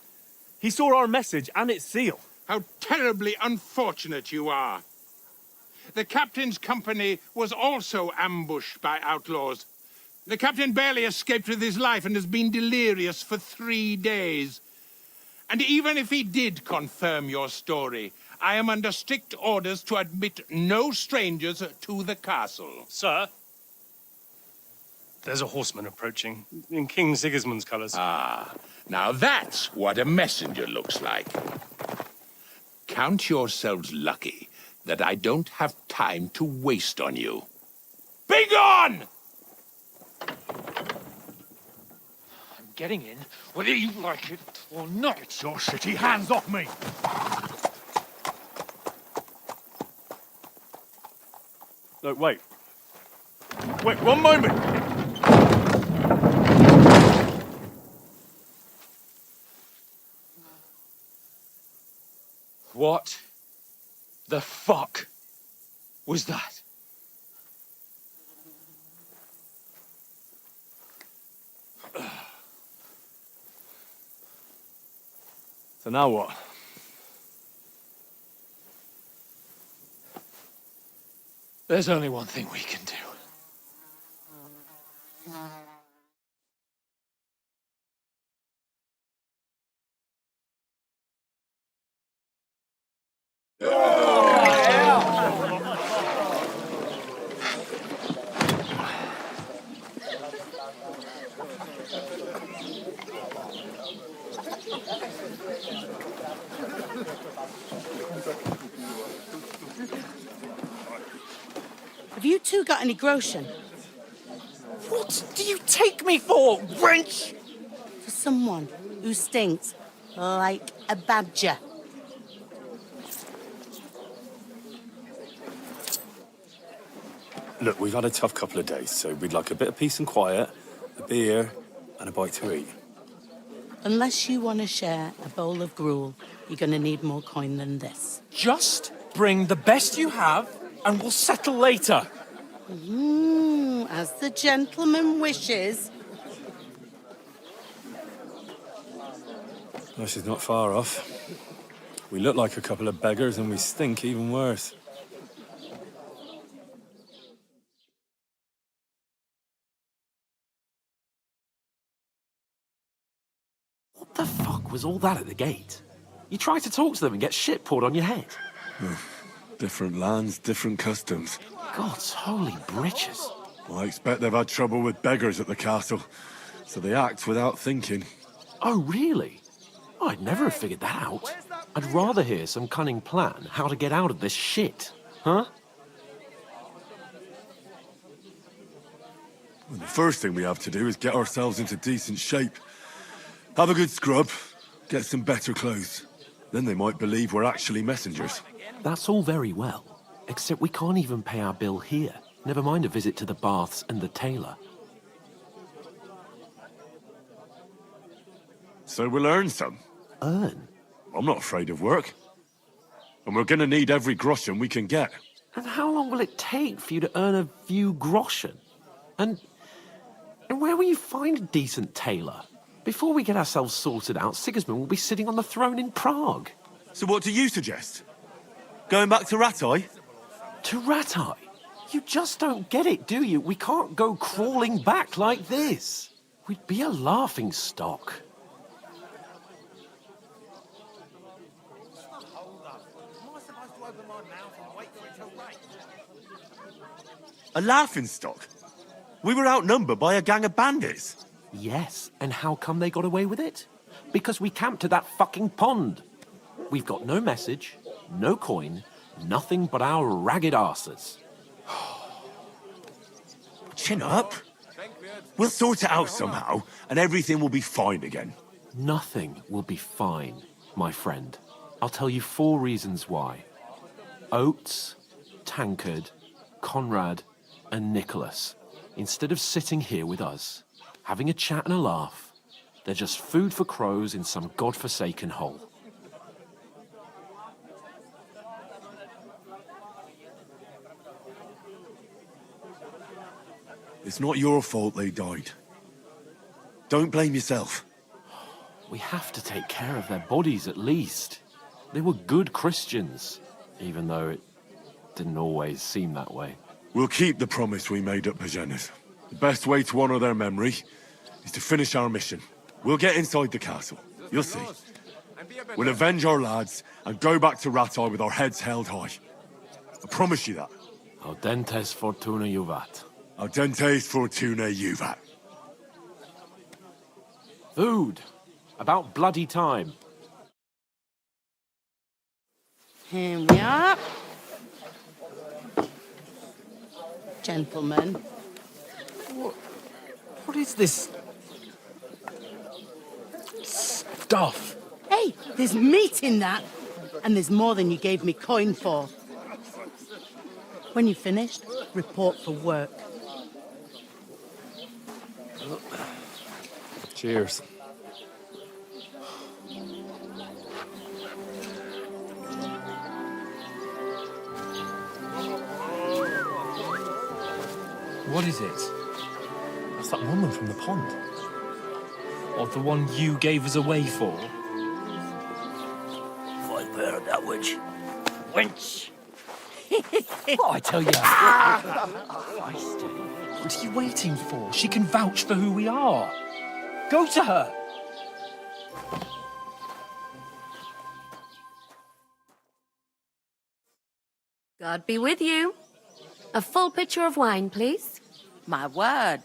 He saw our message and its seal. How terribly unfortunate you are. The captain's company was also ambushed by outlaws. The captain barely escaped with his life and has been delirious for 3 days. And even if he did confirm your story, I am under strict orders to admit no strangers to the castle. Sir, there's a horseman approaching in King Sigismund's colours. Ah, now that's what a messenger looks like. Count yourselves lucky that I don't have time to waste on you. Be gone! I'm getting in, whether you like it or not. Your shitty hands off me! Look, wait. Wait, one moment! What the fuck was that? So now what? There's only one thing we can do. Have you two got any groschen? What do you take me for, wench? For someone who stinks like a badger. Look, we've had a tough couple of days, so we'd like a bit of peace and quiet, a beer, and a bite to eat. Unless you want to share a bowl of gruel, you're going to need more coin than this. Just bring the best you have, and we'll settle later. As the gentleman wishes. Well, she's not far off. We look like a couple of beggars, and we stink even worse. What the fuck was all that at the gate? You try to talk to them and get shit poured on your head. Different lands, different customs. God's holy britches. Well, I expect they've had trouble with beggars at the castle, so they act without thinking. Oh, really? I'd never have figured that out. I'd rather hear some cunning plan how to get out of this shit. Huh? Well, the first thing we have to do is get ourselves into decent shape. Have a good scrub, get some better clothes. Then they might believe we're actually messengers. That's all very well, except we can't even pay our bill here. Never mind a visit to the baths and the tailor. So we'll earn some. Earn? I'm not afraid of work. And we're gonna need every groschen we can get. And how long will it take for you to earn a few groschen? And where will you find a decent tailor? Before we get ourselves sorted out, Sigismund will be sitting on the throne in Prague. So what do you suggest? Going back to Ratai? To Ratai? You just don't get it, do you? We can't go crawling back like this. We'd be a laughing stock. A laughingstock? We were outnumbered by a gang of bandits. Yes, and how come they got away with it? Because we camped at that fucking pond. We've got no message, no coin, nothing but our ragged arses. Chin up. We'll sort it out somehow, and everything will be fine again. Nothing will be fine, my friend. I'll tell you 4 reasons why. Oates, Tankard, Conrad, and Nicholas, instead of sitting here with us, having a chat and a laugh, they're just food for crows in some godforsaken hole. It's not your fault they died. Don't blame yourself. We have to take care of their bodies at least. They were good Christians, even though it didn't always seem that way. We'll keep the promise we made at Bajena's. The best way to honor their memory is to finish our mission. We'll get inside the castle. You'll see. We'll avenge our lads and go back to Ratai with our heads held high. I promise you that. Audentes fortuna juvat. Audentes fortuna juvat. Food. About bloody time. Here we are. Gentlemen. What is this stuff? Hey, there's meat in that. And there's more than you gave me coin for. When you're finished, report for work. Cheers. What is it? That's that woman from the pond. Or the one you gave us away for? I've heard that witch. Wench! What I tell you? What are you waiting for? She can vouch for who we are. Go to her. God be with you. A full pitcher of wine, please. My word,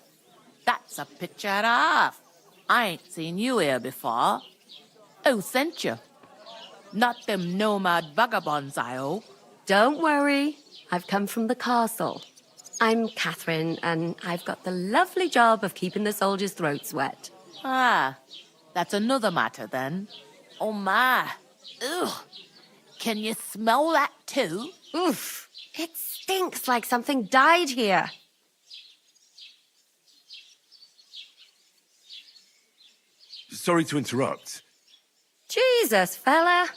that's a picture and a half. I ain't seen you here before. Who sent you? Not them nomad vagabonds, I hope. Don't worry. I've come from the castle. I'm Catherine, and I've got the lovely job of keeping the soldiers' throats wet. Ah, that's another matter then. Oh my. Ugh. Can you smell that too? Oof. It stinks like something died here. Sorry to interrupt. Jesus, fella.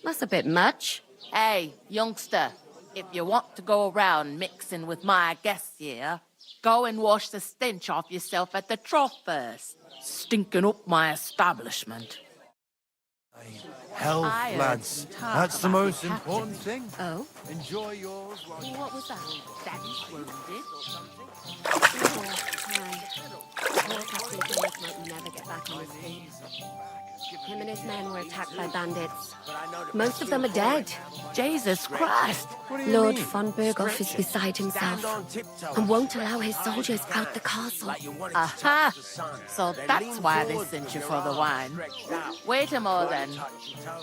That's a bit much. Hey, youngster, if you want to go around mixing with my guests here, go and wash the stench off yourself at the trough first. Stinking up my establishment. Health, I heard lads. talk That's the about most the captain. important thing. Oh? Enjoy yours while you... What was that? Daddy's wounded or something? Poor Captain Thomas might never get back on his feet. Him and his men were attacked by bandits. Most of them are dead. Jesus Christ! Lord von Berghoff is beside himself and won't allow his soldiers out the castle. Aha! So that's why they sent you for the wine. Wait a moment then.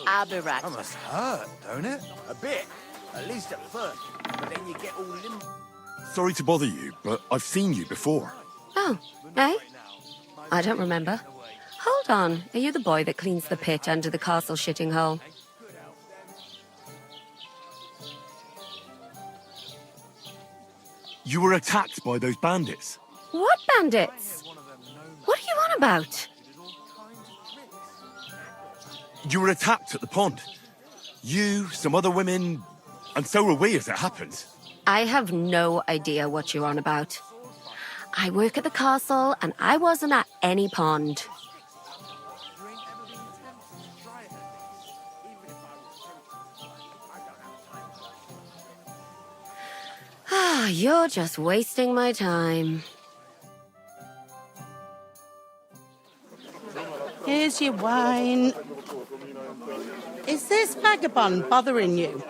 I'll be right. That must hurt, don't it? A bit. At least at first. But then you get all limp. Sorry to bother you, but I've seen you before. Oh, eh? I don't remember. Hold on, are you the boy that cleans the pit under the castle shitting hole? You were attacked by those bandits. What bandits? What are you on about? You were attacked at the pond. You, some other women, and so were we as it happened. I have no idea what you're on about. I work at the castle, and I wasn't at any pond. Ah, you're just wasting my time. Here's your wine. Is this vagabond bothering you?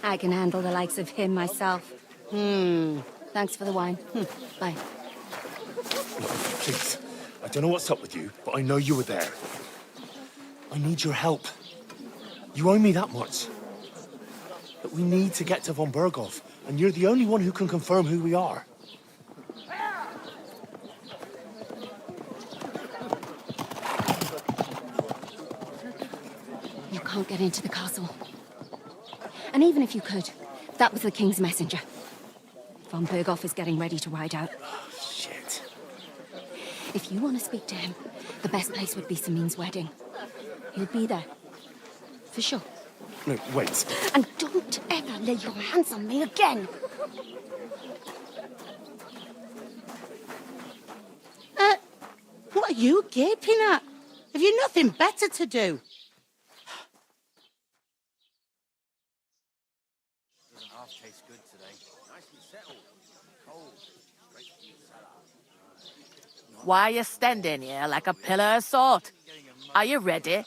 I can handle the likes of him myself. Thanks for the wine. Bye. Please, I don't know what's up with you, but I know you were there. I need your help. You owe me that much. But we need to get to von Berghoff, and you're the only one who can confirm who we are. You can't get into the castle. And even if you could, that was the king's messenger. Von Berghoff is getting ready to ride out. Shit. If you want to speak to him, the best place would be Samin's wedding. He'll be there. For sure. No, wait. And don't ever lay your hands on me again! What are you gaping at? Have you nothing better to do? Doesn't half taste good today. Nicely settled. Cold. Straight from the cellar. Why are you standing here like a pillar of salt? Are you ready?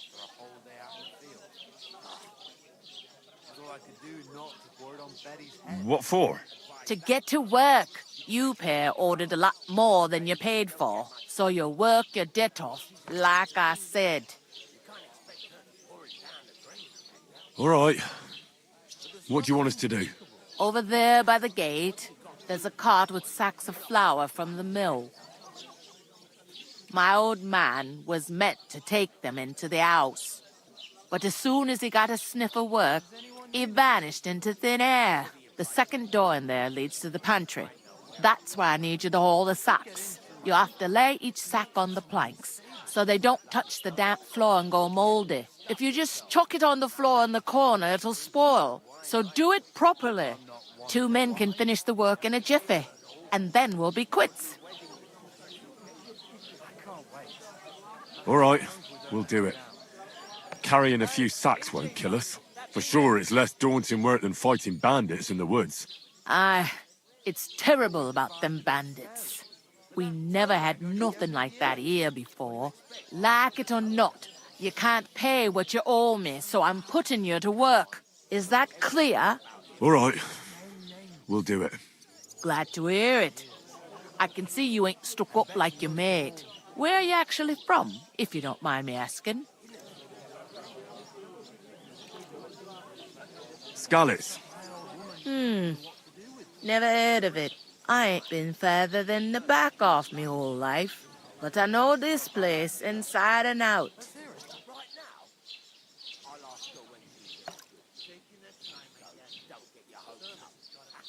What for? To get to work. You pair ordered a lot more than you paid for, so you work your debt off, like I said. All right. What do you want us to do? Over there by the gate, there's a cart with sacks of flour from the mill. My old man was meant to take them into the house, but as soon as he got a sniff of work, he vanished into thin air. The second door in there leads to the pantry. That's where I need you to haul the sacks. You have to lay each sack on the planks, so they don't touch the damp floor and go moldy. If you just chuck it on the floor in the corner, it'll spoil. So do it properly. 2 men can finish the work in a jiffy, and then we'll be quits. All right, we'll do it. Carrying a few sacks won't kill us. For sure, it's less daunting work than fighting bandits in the woods. Aye, it's terrible about them bandits. We never had nothing like that here before. Like it or not, you can't pay what you owe me, so I'm putting you to work. Is that clear? All right, we'll do it. Glad to hear it. I can see you ain't stuck up like your mate. Where are you actually from, if you don't mind me asking? Scallis. Never heard of it. I ain't been further than the back off me whole life, but I know this place inside and out.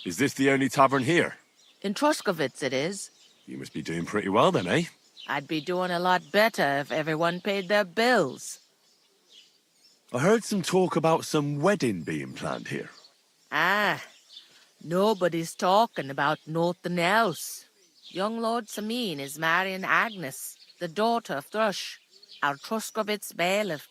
Is this the only tavern here? In Truskovitz it is. You must be doing pretty well then, eh? I'd be doing a lot better if everyone paid their bills. I heard some talk about some wedding being planned here. Ah, nobody's talking about nothing else. Young Lord Samin is marrying Agnes, the daughter of Thrush, our Truskovitz bailiff.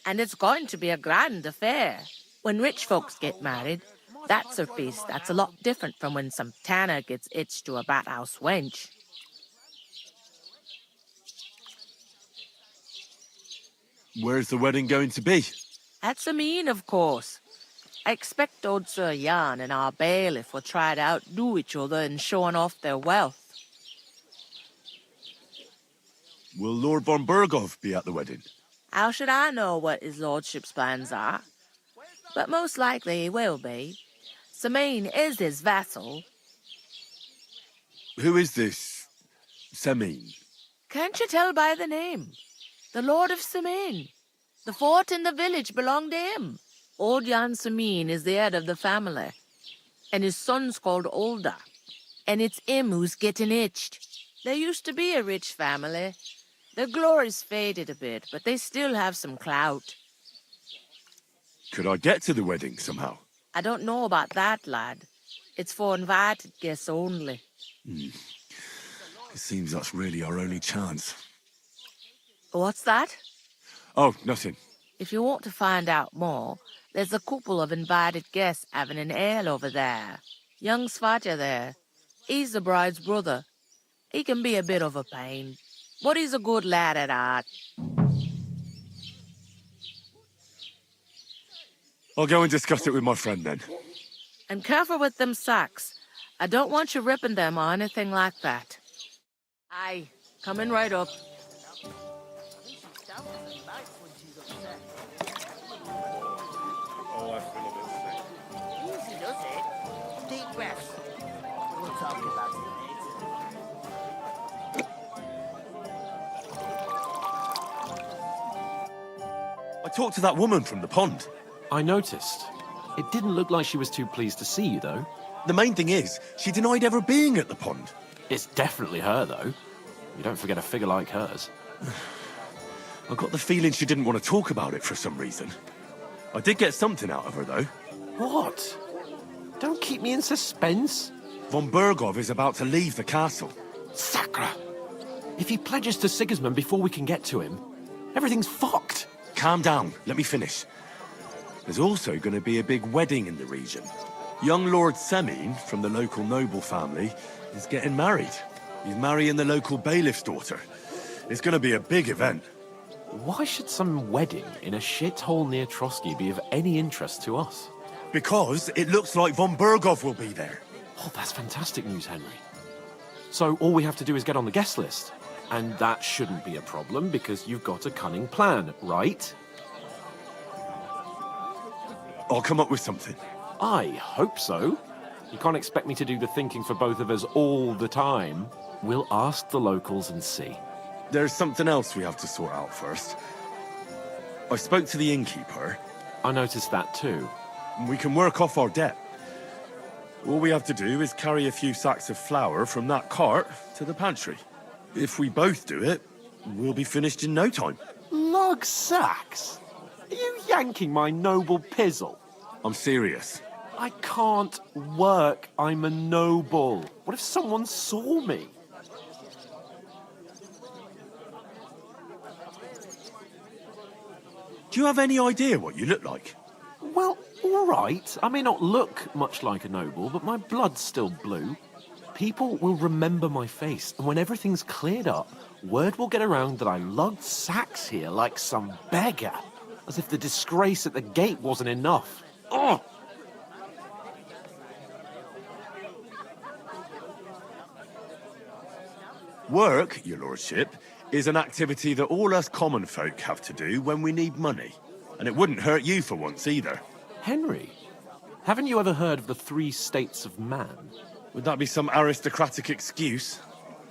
And it's going to be a grand affair. When rich folks get married, that's a feast that's a lot different from when some tanner gets hitched to a bathouse wench. Where's the wedding going to be? At Samin, of course. I expect old Sir Jan and our bailiff will try to outdo each other in showing off their wealth. Will Lord von Berghoff be at the wedding? How should I know what his lordship's plans are? But most likely he will be. Samin is his vassal. Who is this Semin? Can't you tell by the name? The Lord of Samin. The fort and the village belong to him. Old Jan Samin is the head of the family, and his son's called Olda. And it's him who's getting itched. There used to be a rich family. Their glory's faded a bit, but they still have some clout. Could I get to the wedding somehow? I don't know about that, lad. It's for invited guests only. It seems that's really our only chance. What's that? Oh, nothing. If you want to find out more, there's a couple of invited guests having an ale over there. Young Svatja there. He's the bride's brother. He can be a bit of a pain, but he's a good lad at heart. I'll go and discuss it with my friend then. And careful with them sacks. I don't want you ripping them or anything like that. Aye, coming right up. Easy does it. Deep breaths. We'll talk about it later. I talked to that woman from the pond. I noticed. It didn't look like she was too pleased to see you, though. The main thing is, she denied ever being at the pond. It's definitely her, though. You don't forget a figure like hers. I got the feeling she didn't want to talk about it for some reason. I did get something out of her, though. What? Don't keep me in suspense. Von Berghoff is about to leave the castle. Sacra! If he pledges to Sigismund before we can get to him, everything's fucked. Calm down. Let me finish. There's also going to be a big wedding in the region. Young Lord Semin, from the local noble family, is getting married. He's marrying the local bailiff's daughter. It's going to be a big event. Why should some wedding in a shithole near Trotsky be of any interest to us? Because it looks like von Berghoff will be there. Oh, that's fantastic news, Henry. So all we have to do is get on the guest list. And that shouldn't be a problem because you've got a cunning plan, right? I'll come up with something. I hope so. You can't expect me to do the thinking for both of us all the time. We'll ask the locals and see. There's something else we have to sort out first. I spoke to the innkeeper. I noticed that too. We can work off our debt. All we have to do is carry a few sacks of flour from that cart to the pantry. If we both do it, we'll be finished in no time. Log sacks? Are you yanking my noble pizzle? I'm serious. I can't work. I'm a noble. What if someone saw me? Do you have any idea what you look like? Well, all right. I may not look much like a noble, but my blood's still blue. People will remember my face, and when everything's cleared up, word will get around that I lugged sacks here like some beggar. As if the disgrace at the gate wasn't enough. Ugh! Work, your lordship, is an activity that all us common folk have to do when we need money. And it wouldn't hurt you for once either. Henry, haven't you ever heard of the 3 states of man? Would that be some aristocratic excuse?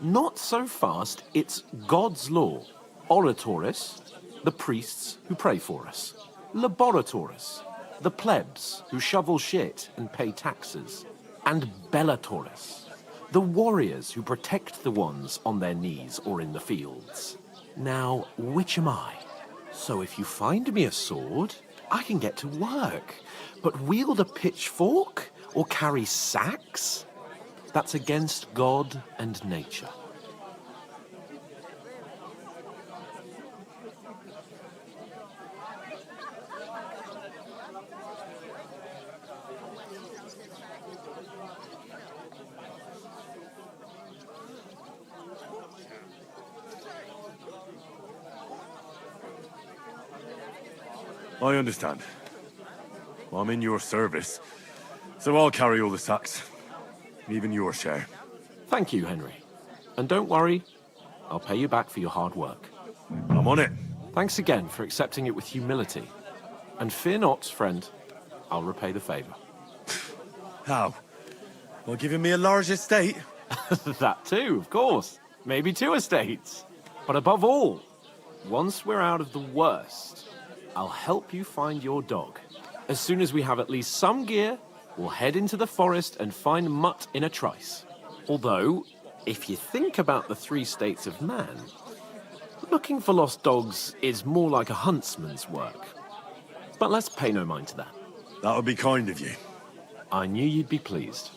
Not so fast. It's God's law. Oratoris, the priests who pray for us. Laboratoris, the plebs who shovel shit and pay taxes. And Bellatoris, the warriors who protect the ones on their knees or in the fields. Now, which am I? So if you find me a sword, I can get to work. But wield a pitchfork or carry sacks? That's against God and nature. I understand. Well, I'm in your service, so I'll carry all the sacks. Even your share. Thank you, Henry. And don't worry, I'll pay you back for your hard work. I'm on it. Thanks again for accepting it with humility. And fear not, friend, I'll repay the favor. How? Well, giving me a large estate? That too, of course. Maybe 2 estates. But above all, once we're out of the worst, I'll help you find your dog. As soon as we have at least some gear, we'll head into the forest and find Mutt in a trice. Although, if you think about the 3 states of man, looking for lost dogs is more like a huntsman's work. But let's pay no mind to that. That would be kind of you. I knew you'd be pleased.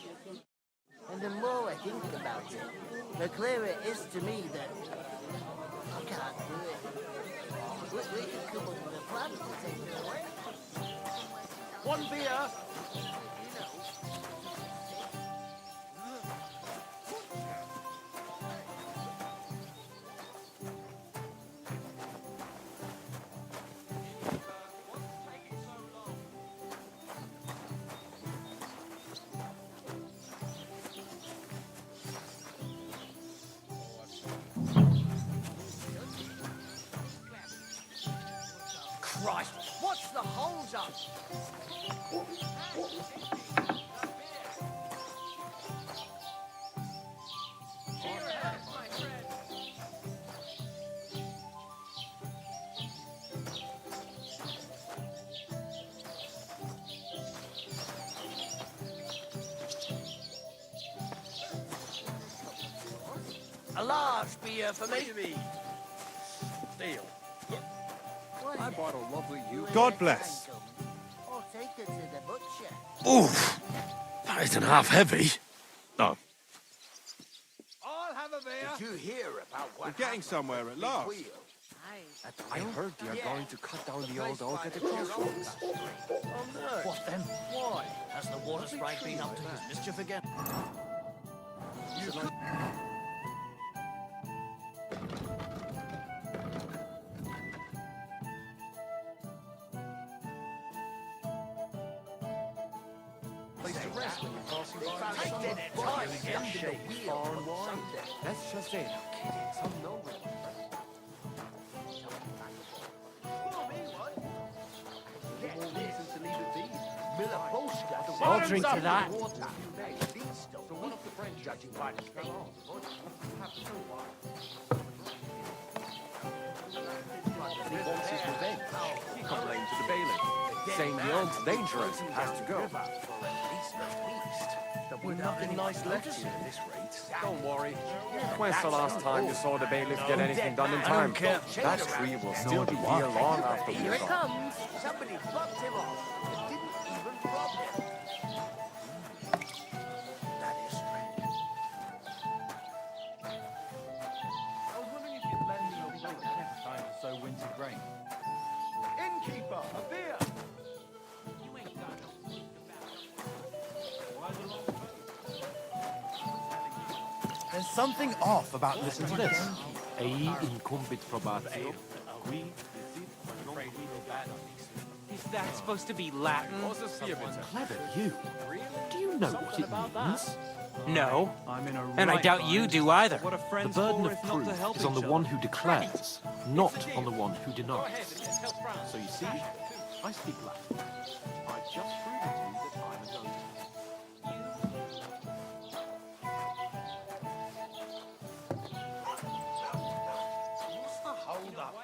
And the more I think about it, the clearer it is to me that I can't do it. We could come up with a plan to take it away. One beer. Christ, what's the hold up? A large beer for me. Deal. I bought a lovely you. God bless. Or take it to the butcher. Oof! That isn't half heavy. Oh. I'll have a beer. Did you hear about what We're getting somewhere at last. I heard they are going to cut down the old oak at the crossroads. Oh no. What then? Why? Has the water sprite been up to his mischief again? You could... Let's just say, some know it. I'll drink to that. So one of the friends judging by the state. He wants his revenge. He complained to the bailiff, saying the old's dangerous and has to go. We're nothing nice left here at this rate. Don't worry. When's the last time you saw the bailiff get anything done in time? That tree will still be here long after we're Here it gone. comes. Somebody bumped him off. It didn't even rob him. That is strange. I was wondering if you'd lend me your boat next time to sow winter grain. Innkeeper, a beer! There's something off about this. Listen to this. Ei incumbit probatio. Is that supposed to be Latin? Clever you. Do you know what it means? No. I'm in a And I doubt you do either. What a The friend's burden for of if not to proof help is on the each one other. who declares, not on the one who denies. So you see, I speak Latin. I've just proven to you that I'm a donor. Hold up.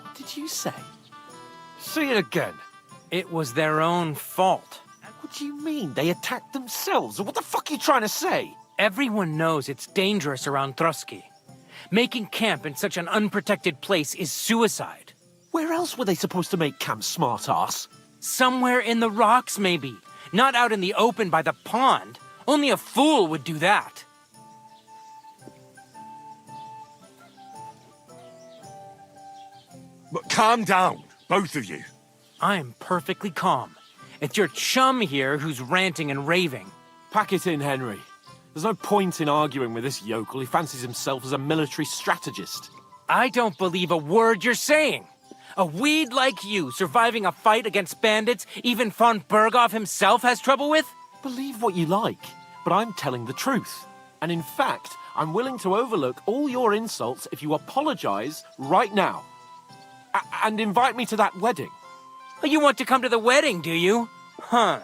What did you say? Say it again. It was their own fault. What do you mean? They attacked themselves? What the fuck are you trying to say? Everyone knows it's dangerous around Trotsky. Making camp in such an unprotected place is suicide. Where else were they supposed to make camp, smart-ass? Somewhere in the rocks, maybe. Not out in the open by the pond. Only a fool would do that. But calm down, both of you. I'm perfectly calm. It's your chum here who's ranting and raving. Pack it in, Henry. There's no point in arguing with this yokel. He fancies himself as a military strategist. I don't believe a word you're saying. A weed like you surviving a fight against bandits even von Berghoff himself has trouble with? Believe what you like, but I'm telling the truth. And in fact, I'm willing to overlook all your insults if you apologize right now. And invite me to that wedding. You want to come to the wedding, do you? Huh.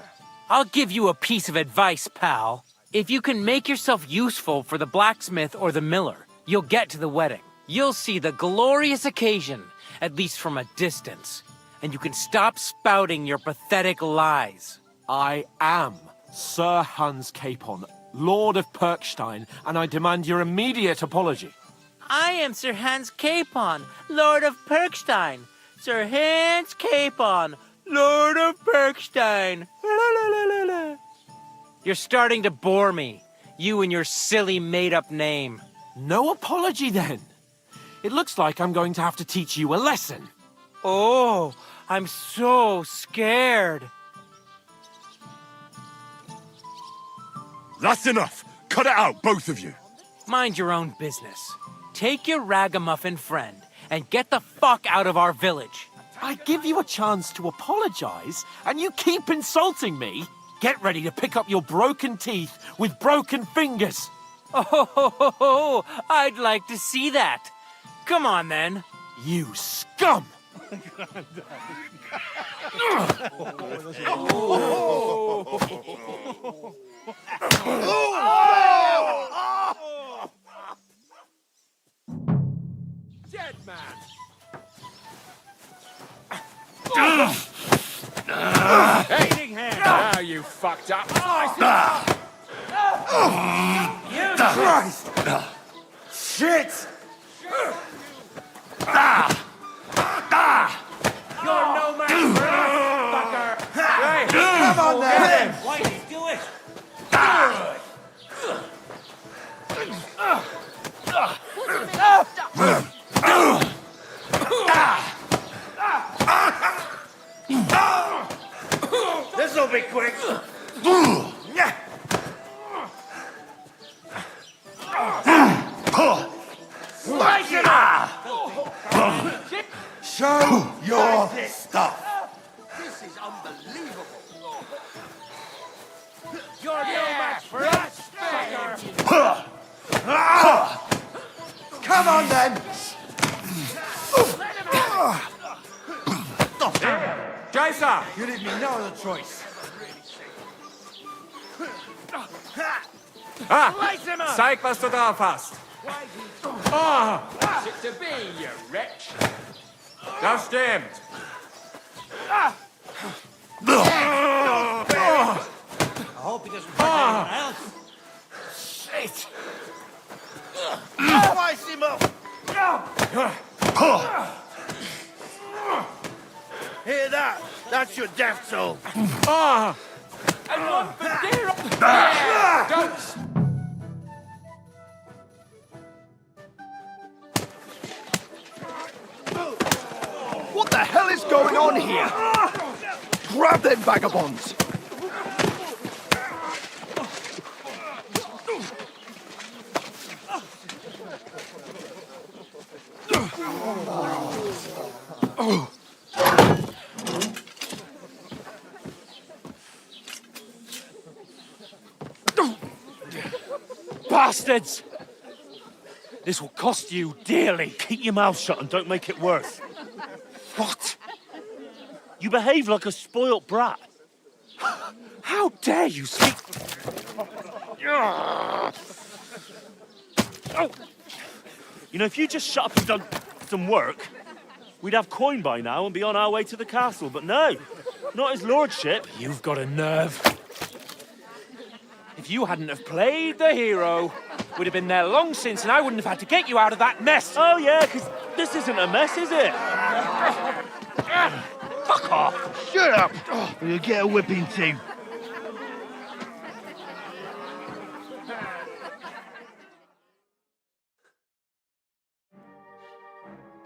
I'll give you a piece of advice, pal. If you can make yourself useful for the blacksmith or the miller, you'll get to the wedding. You'll see the glorious occasion, at least from a distance. And you can stop spouting your pathetic lies. I am Sir Hans Capon, Lord of Perkstein, and I demand your immediate apology. I am Sir Hans Capon, Lord of Perkstein. Sir Hans Capon, Lord of Perkstein. You're starting to bore me. You and your silly made-up name. No apology, then. It looks like I'm going to have to teach you a lesson. Oh, I'm so scared. That's enough. Cut it out, both of you. Mind your own business. Take your ragamuffin friend and get the fuck out of our village. I give you a chance to apologize, and you keep insulting me? Get ready to pick up your broken teeth with broken fingers. Oh, I'd like to see that. Come on, then. You scum! Dead man! Aiding hand! Now you fucked up! Christ! Shit! You're no match for us, fucker! Hey! Come on then! Whitey, do it! This'll be quick. Slice it up! Show your stuff. This is unbelievable! You're no match for us, fucker! Come on then. Jason! You leave me no other choice. Slice him up! Zeig, was du drauf hast. Sit to be, you wretch! Das stimmt. I hope he doesn't find anyone else. Shit! Slice him up. Hear that? That's your death toll. And one for dear... Yeah, don't... What the hell is going on here? Grab them vagabonds! Bastards! This will cost you dearly. Keep your mouth shut and don't make it worse. What? You behave like a spoilt brat. How dare you speak... You know, if you just shut up and done some work, we'd have coin by now and be on our way to the castle. But no, not his lordship. You've got a nerve. If you hadn't have played the hero, we'd have been there long since and I wouldn't have had to get you out of that mess. Oh, yeah, because this isn't a mess, is it? Fuck off. Shut up! Oh, you'll get a whipping too.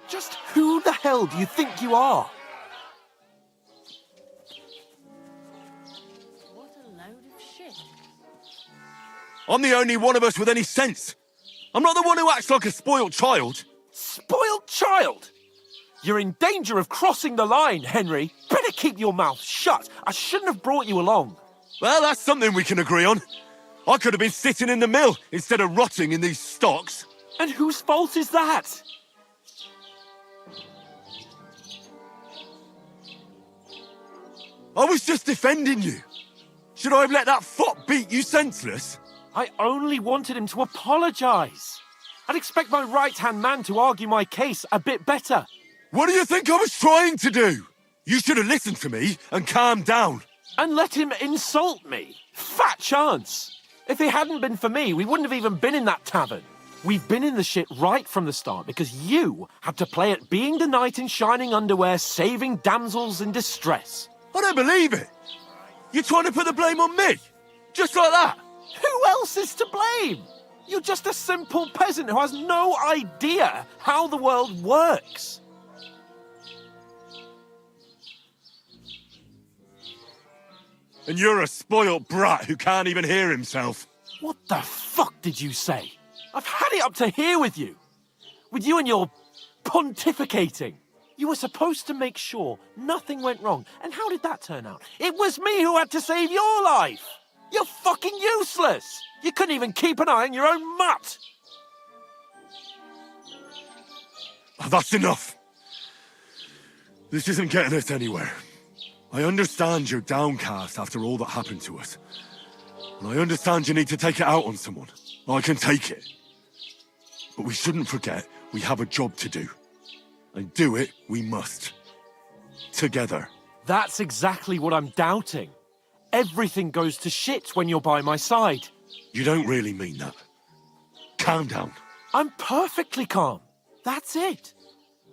Just who the hell do you think you are? What a load of shit. I'm the only one of us with any sense. I'm not the one who acts like a spoiled child. Spoiled child? You're in danger of crossing the line, Henry. Better keep your mouth shut. I shouldn't have brought you along. Well, that's something we can agree on. I could have been sitting in the mill instead of rotting in these stocks. And whose fault is that? I was just defending you. Should I have let that fop beat you senseless? I only wanted him to apologise. I'd expect my right-hand man to argue my case a bit better. What do you think I was trying to do? You should have listened to me and calmed down. And let him insult me. Fat chance. If it hadn't been for me, we wouldn't have even been in that tavern. We've been in the shit right from the start because you had to play at being the knight in shining underwear, saving damsels in distress. I don't believe it. You're trying to put the blame on me? Just like that? Who else is to blame? You're just a simple peasant who has no idea how the world works. And you're a spoilt brat who can't even hear himself. What the fuck did you say? I've had it up to here with you. With you and your pontificating. You were supposed to make sure nothing went wrong. And how did that turn out? It was me who had to save your life. You're fucking useless. You couldn't even keep an eye on your own mutt. Oh, that's enough. This isn't getting us anywhere. I understand you're downcast after all that happened to us. And I understand you need to take it out on someone. I can take it. But we shouldn't forget we have a job to do. And do it we must. Together. That's exactly what I'm doubting. Everything goes to shit when you're by my side. You don't really mean that. Calm down. I'm perfectly calm. That's it.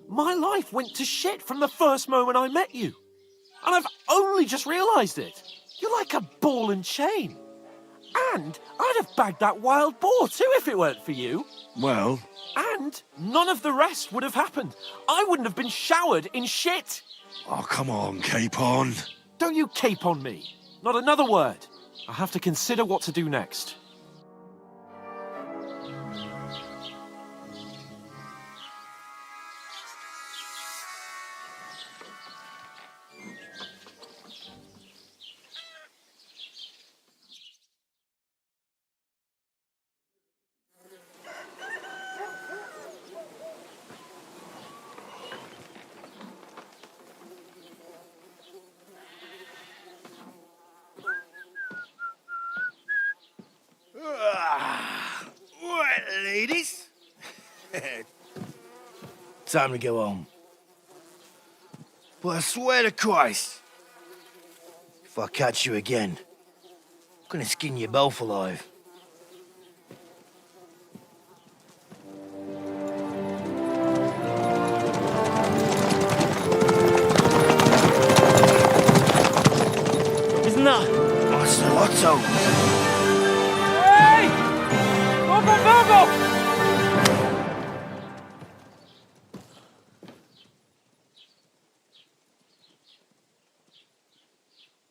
My life went to shit from the first moment I met you. And I've only just realised it. You're like a ball and chain. And I'd have bagged that wild boar too if it weren't for you. Well... And none of the rest would have happened. I wouldn't have been showered in shit. Oh, come on, Capon. Don't you cape on me. Not another word. I have to consider what to do next. Right, ladies. Time to go home. But I swear to Christ, if I catch you again, I'm gonna skin you both alive. Isn't that Ocelotto? Hey! Go, go, go!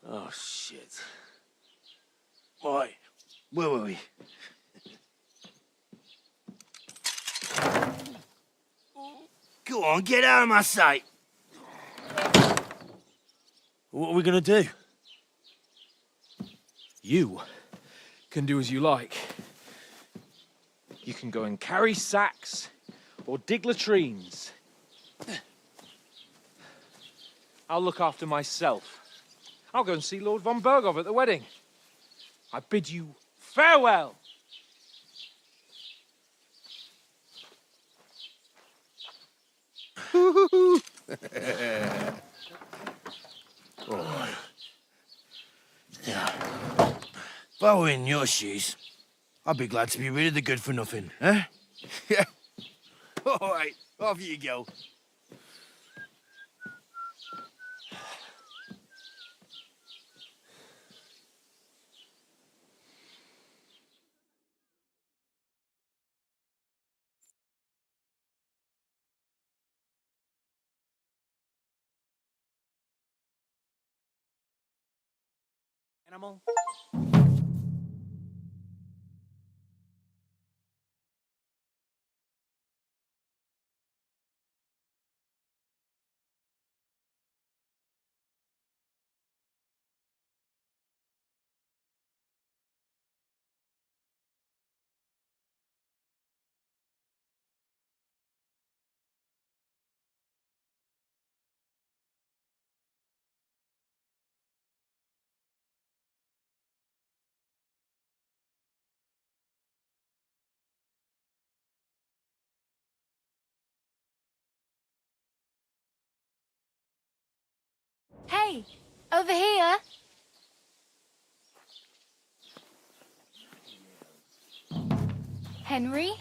Oh, shit. Right, where were we? Go on, get out of my sight. What are we gonna do? You can do as you like. You can go and carry sacks or dig latrines. I'll look after myself. I'll go and see Lord von Bergov at the wedding. I bid you farewell. If I were in your shoes, I'd be glad to be rid of the good-for-nothing, eh? Yeah. All right, off you go. Animal. Hey, over here. Henry?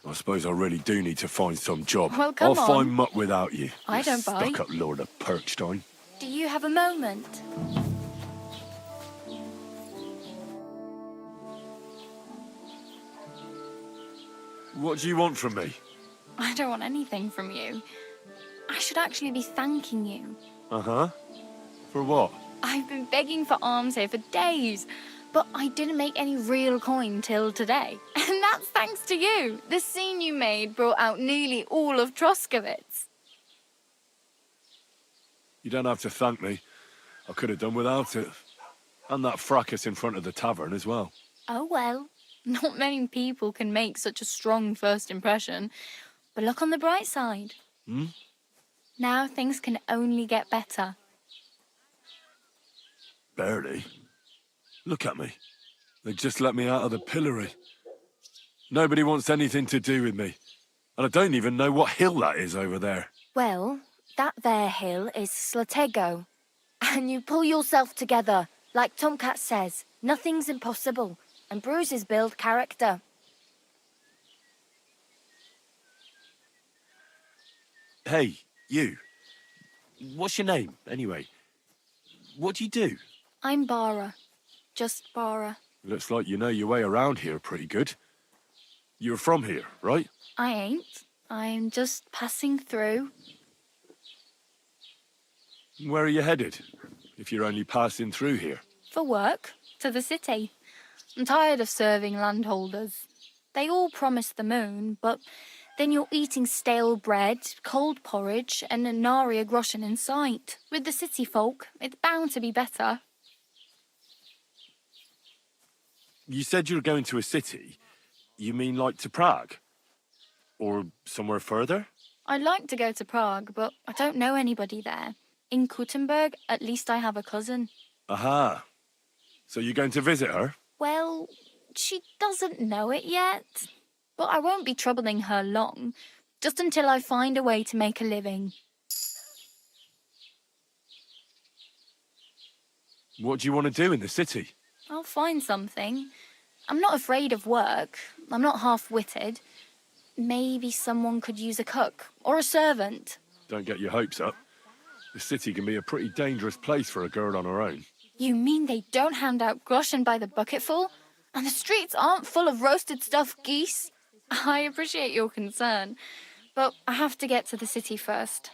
I suppose I really do need to find some job. Well, come I'll on. find muck without you. I you don't bite. Stuck-up Lord of Perkstein. Do you have a moment? What do you want from me? I don't want anything from you. I should actually be thanking you. Uh-huh. For what? I've been begging for alms here for days, but I didn't make any real coin till today. And that's thanks to you. The scene you made brought out nearly all of Troskowitz. You don't have to thank me. I could have done without it. And that fracas in front of the tavern as well. Oh well, not many people can make such a strong first impression. But look on the bright side. Hmm? Now things can only get better. Barely. Look at me. They just let me out of the pillory. Nobody wants anything to do with me. And I don't even know what hill that is over there. Well, that there hill is Slatego. And you pull yourself together. Like Tomcat says, nothing's impossible. And bruises build character. Hey, you. What's your name, anyway? What do you do? I'm Bara. Just Bara. Looks like you know your way around here pretty good. You're from here, right? I ain't. I'm just passing through. Where are you headed? If you're only passing through here. For work. To the city. I'm tired of serving landholders. They all promise the moon, but then you're eating stale bread, cold porridge, and a nary a groschen in sight. With the city folk, it's bound to be better. You said you're going to a city. You mean like to Prague? Or somewhere further? I'd like to go to Prague, but I don't know anybody there. In Kuttenberg, at least I have a cousin. Aha. So you're going to visit her? Well, she doesn't know it yet. But I won't be troubling her long, just until I find a way to make a living. What do you want to do in the city? I'll find something. I'm not afraid of work. I'm not half-witted. Maybe someone could use a cook or a servant. Don't get your hopes up. The city can be a pretty dangerous place for a girl on her own. You mean they don't hand out groschen by the bucketful? And the streets aren't full of roasted stuffed geese? I appreciate your concern, but I have to get to the city first.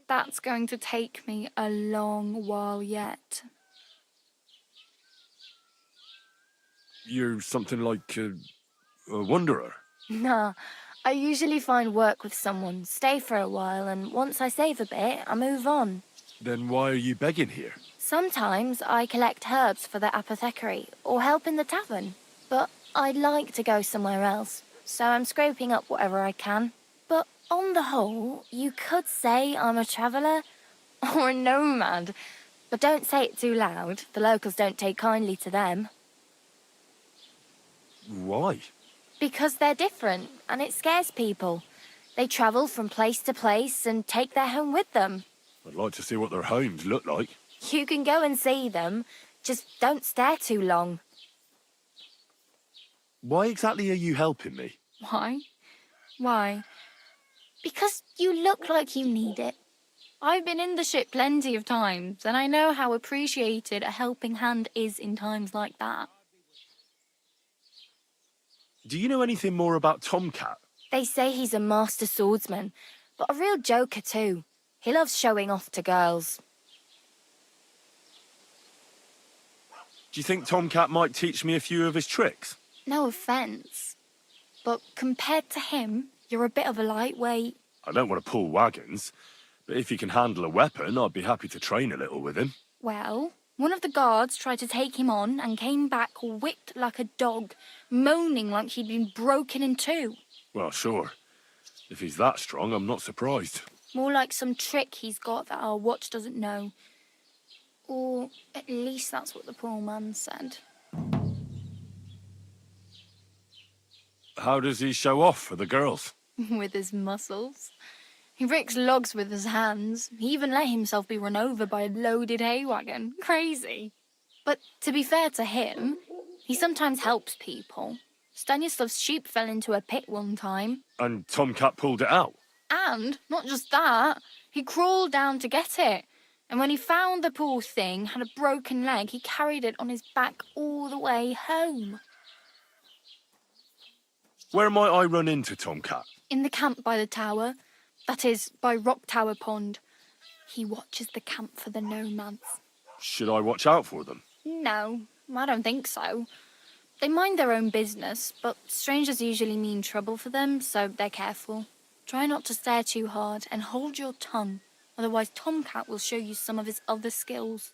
That's going to take me a long while yet. You're something like a wanderer. Nah, I usually find work with someone, stay for a while, and once I save a bit, I move on. Then why are you begging here? Sometimes I collect herbs for the apothecary or help in the tavern, but I'd like to go somewhere else, so I'm scraping up whatever I can. But on the whole, you could say I'm a traveller, Or a nomad. But don't say it too loud. The locals don't take kindly to them. Why? Because they're different, and it scares people. They travel from place to place and take their home with them. I'd like to see what their homes look like. You can go and see them. Just don't stare too long. Why exactly are you helping me? Why? Why? Because you look like you need it. I've been in the ship plenty of times, and I know how appreciated a helping hand is in times like that. Do you know anything more about Tomcat? They say he's a master swordsman, but a real joker too. He loves showing off to girls. Do you think Tomcat might teach me a few of his tricks? No offence, but compared to him, you're a bit of a lightweight. I don't want to pull wagons, but if he can handle a weapon, I'd be happy to train a little with him. Well, one of the guards tried to take him on and came back whipped like a dog, moaning like he'd been broken in two. Well, sure. If he's that strong, I'm not surprised. More like some trick he's got that our watch doesn't know. Or at least that's what the poor man said. How does he show off for the girls? With his muscles. He ricks logs with his hands. He even let himself be run over by a loaded hay wagon. Crazy. But to be fair to him, he sometimes helps people. Stanislav's sheep fell into a pit one time. And Tomcat pulled it out? And, not just that, he crawled down to get it. And when he found the poor thing had a broken leg, he carried it on his back all the way home. Where might I run into Tomcat? In the camp by the tower. That is, by Rock Tower Pond. He watches the camp for the nomads. Should I watch out for them? No, I don't think so. They mind their own business, but strangers usually mean trouble for them, so they're careful. Try not to stare too hard and hold your tongue, otherwise Tomcat will show you some of his other skills.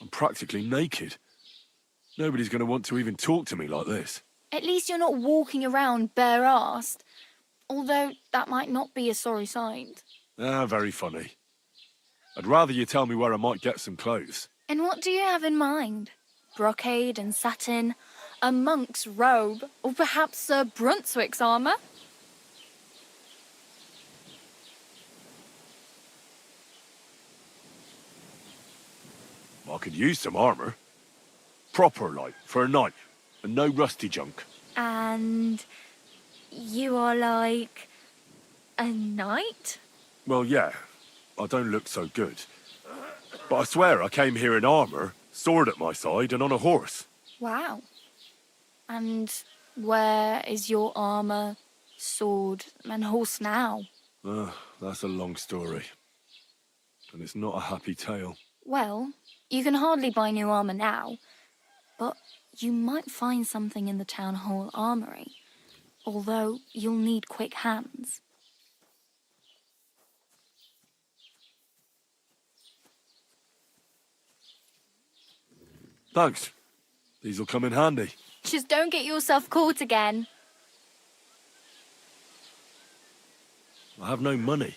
I'm practically naked. Nobody's going to want to even talk to me like this. At least you're not walking around bare-assed, although that might not be a sorry sight. Ah, very funny. I'd rather you tell me where I might get some clothes. And what do you have in mind? Brocade and satin, a monk's robe, or perhaps Sir Brunswick's armour? I could use some armour. Proper, like, for a night. And no rusty junk. And you are like a knight? Well, yeah. I don't look so good. But I swear I came here in armour, sword at my side, and on a horse. Wow. And where is your armour, sword, and horse now? That's a long story. And it's not a happy tale. Well, you can hardly buy new armour now, but you might find something in the town hall armoury, although you'll need quick hands. Thanks. These'll come in handy. Just don't get yourself caught again. I have no money.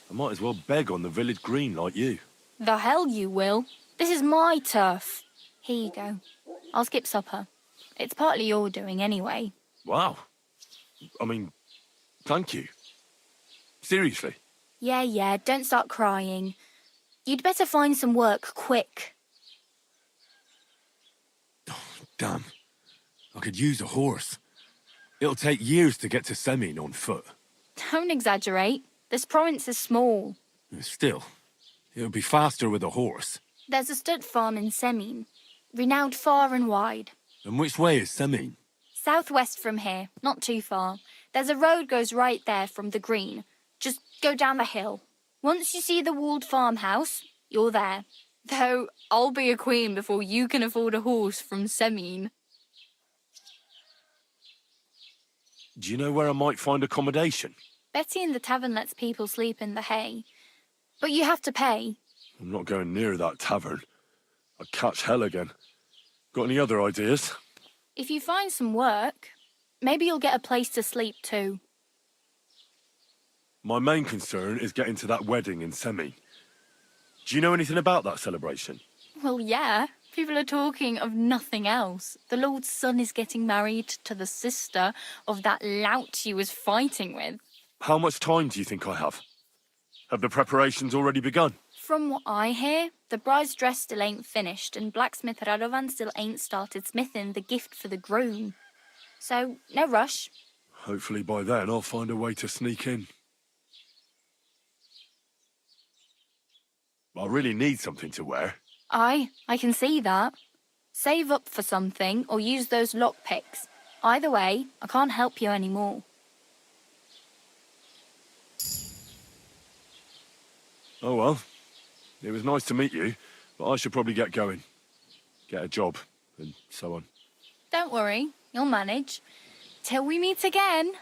I might as well beg on the village green like you. The hell you will. This is my turf. Here you go. I'll skip supper. It's partly your doing anyway. Wow. I mean, thank you. Seriously. Yeah, don't start crying. You'd better find some work quick. Damn. I could use a horse. It'll take years to get to Semin on foot. Don't exaggerate. This province is small. Still, it would be faster with a horse. There's a stud farm in Semin, renowned far and wide. And which way is Semin? Southwest from here, not too far. There's a road goes right there from the green. Just go down the hill. Once you see the walled farmhouse, you're there. Though I'll be a queen before you can afford a horse from Semin. Do you know where I might find accommodation? Betty in the tavern lets people sleep in the hay. But you have to pay. I'm not going near that tavern. I'd catch hell again. Got any other ideas? If you find some work, maybe you'll get a place to sleep too. My main concern is getting to that wedding in Semi. Do you know anything about that celebration? Well, yeah. People are talking of nothing else. The Lord's son is getting married to the sister of that lout you was fighting with. How much time do you think I have? Have the preparations already begun? From what I hear, the bride's dress still ain't finished, and blacksmith Radovan still ain't started smithing the gift for the groom. So, no rush. Hopefully by then I'll find a way to sneak in. I really need something to wear. I can see that. Save up for something or use those lockpicks. Either way, I can't help you anymore. Oh well. It was nice to meet you, but I should probably get going. Get a job, and so on. Don't worry, you'll manage. Till we meet again.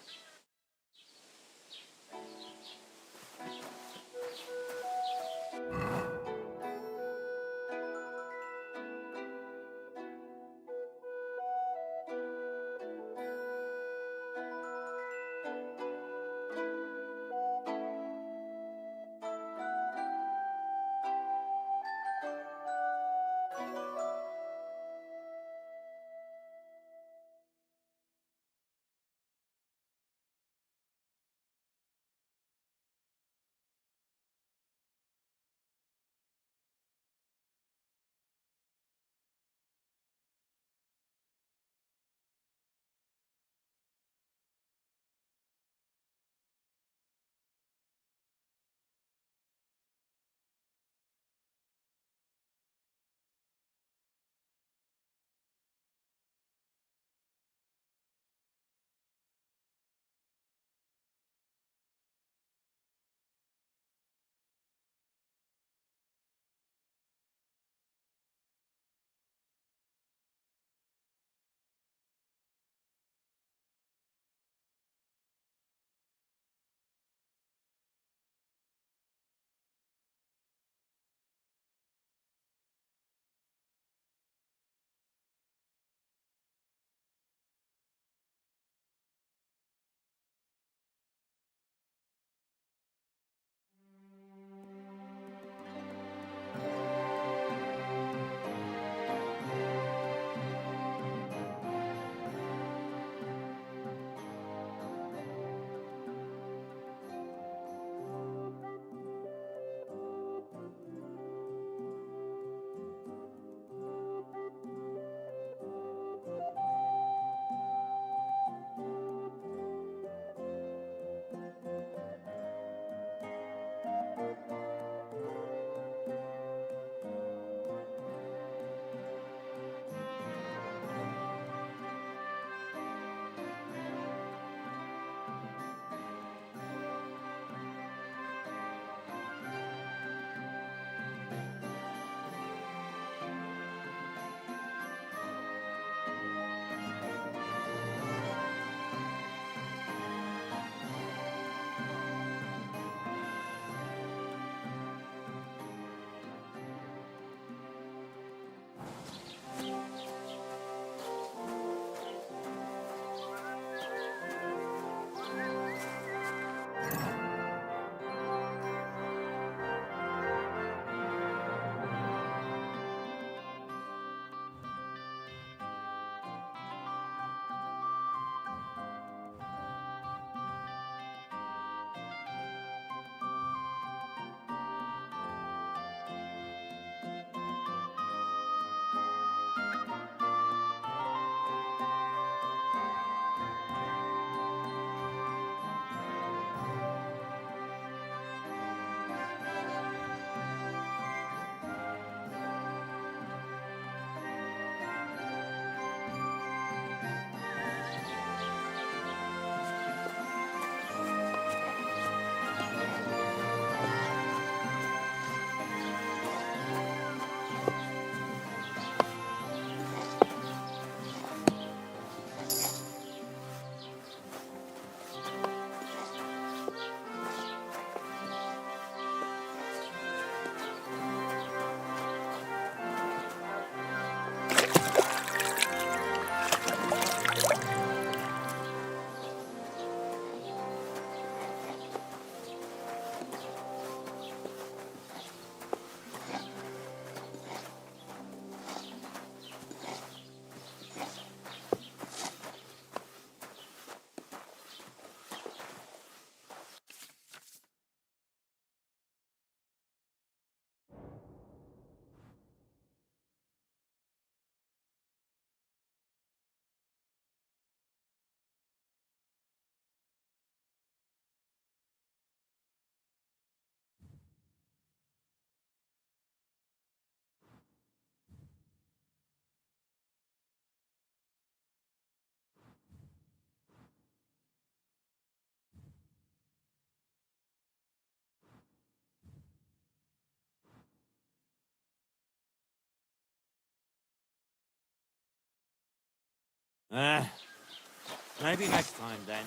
Maybe next time then.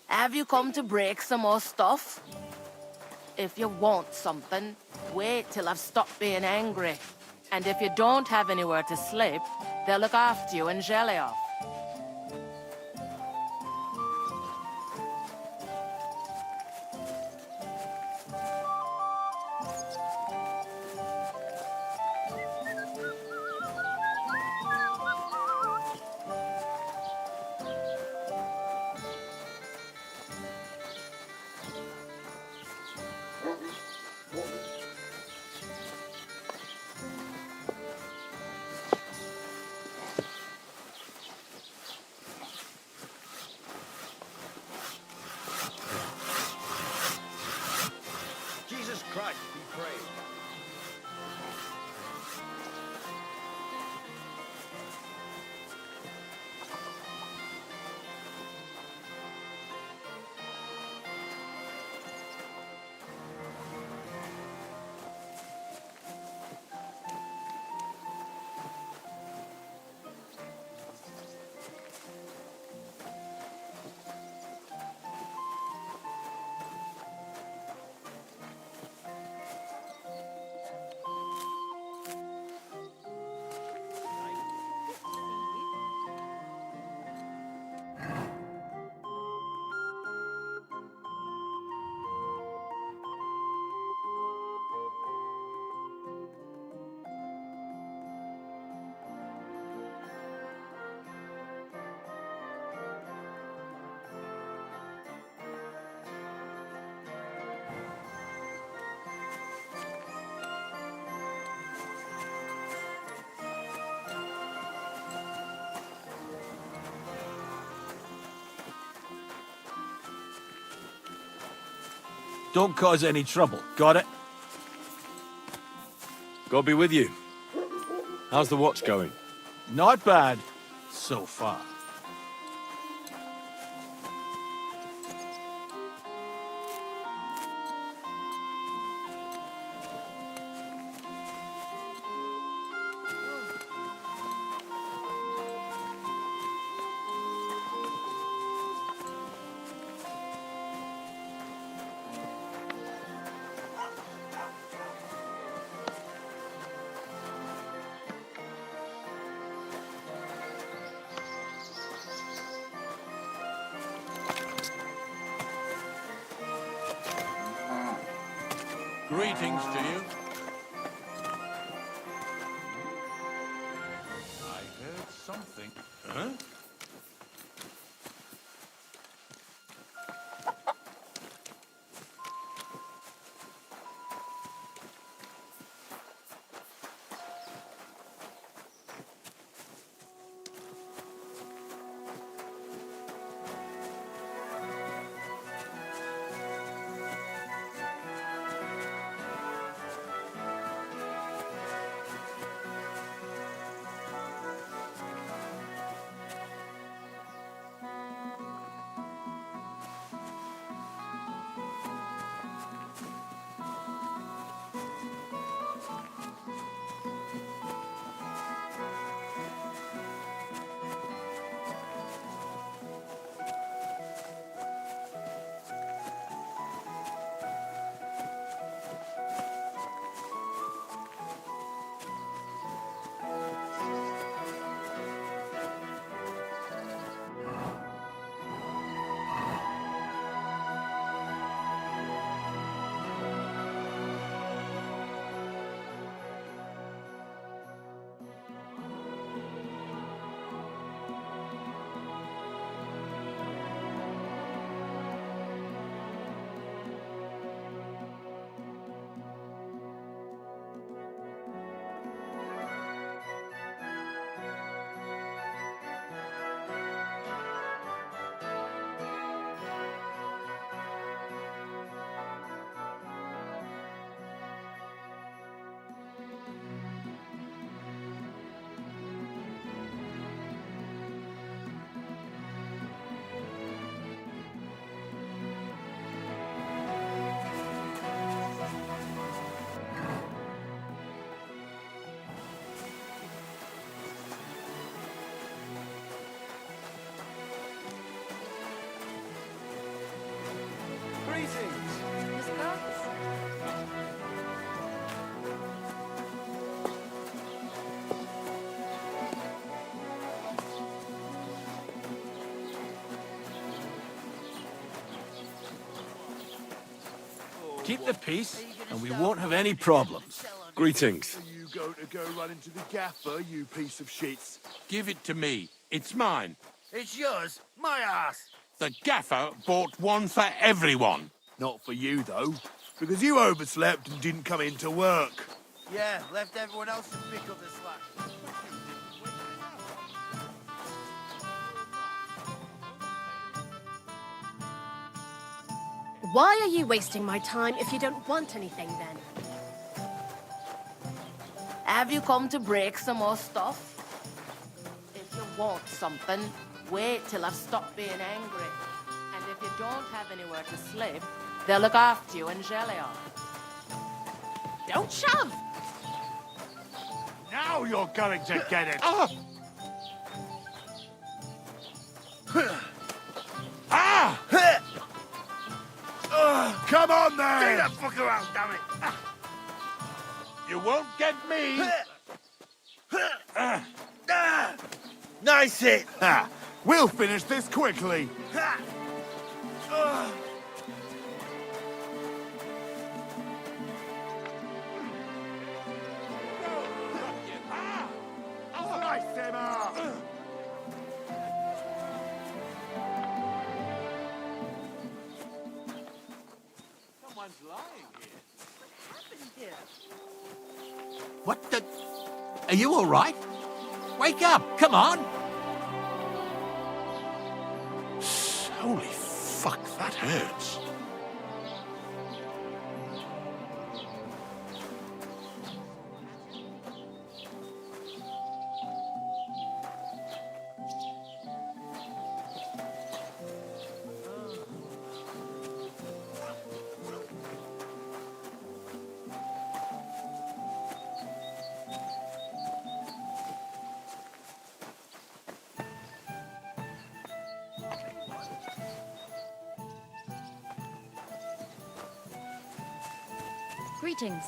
Have you come to break some more stuff? If you want something, wait till I've stopped being angry. And if you don't have anywhere to sleep, they'll look after you in Gelioff. Jesus Christ, be praised. Don't cause any trouble. Got it? God be with you. How's the watch going? Not bad. So far. Greetings to you. I heard something. Huh? Keep the peace, and we won't have any problems. Greetings. You going to go run into the gaffer, you piece of shits? Give it to me. It's mine. It's yours. My ass. The gaffer bought one for everyone. Not for you, though, because you overslept and didn't come in to work. Yeah, left everyone else to pick up the slack. Why are you wasting my time if you don't want anything then? Have you come to break some more stuff? If you want something, wait till I've stopped being angry. And if you don't have anywhere to sleep, they'll look after you in Gelion. Don't shove! Now you're going to get it. Ah! Ah! Come on, then! Get the fucker out, damn it! You won't get me. Nice hit! Ha! We'll finish this quickly. Slice him up! Someone's lying here. What the... Are you all right? Wake up! Come on! Holy fuck, that hurts. Greetings.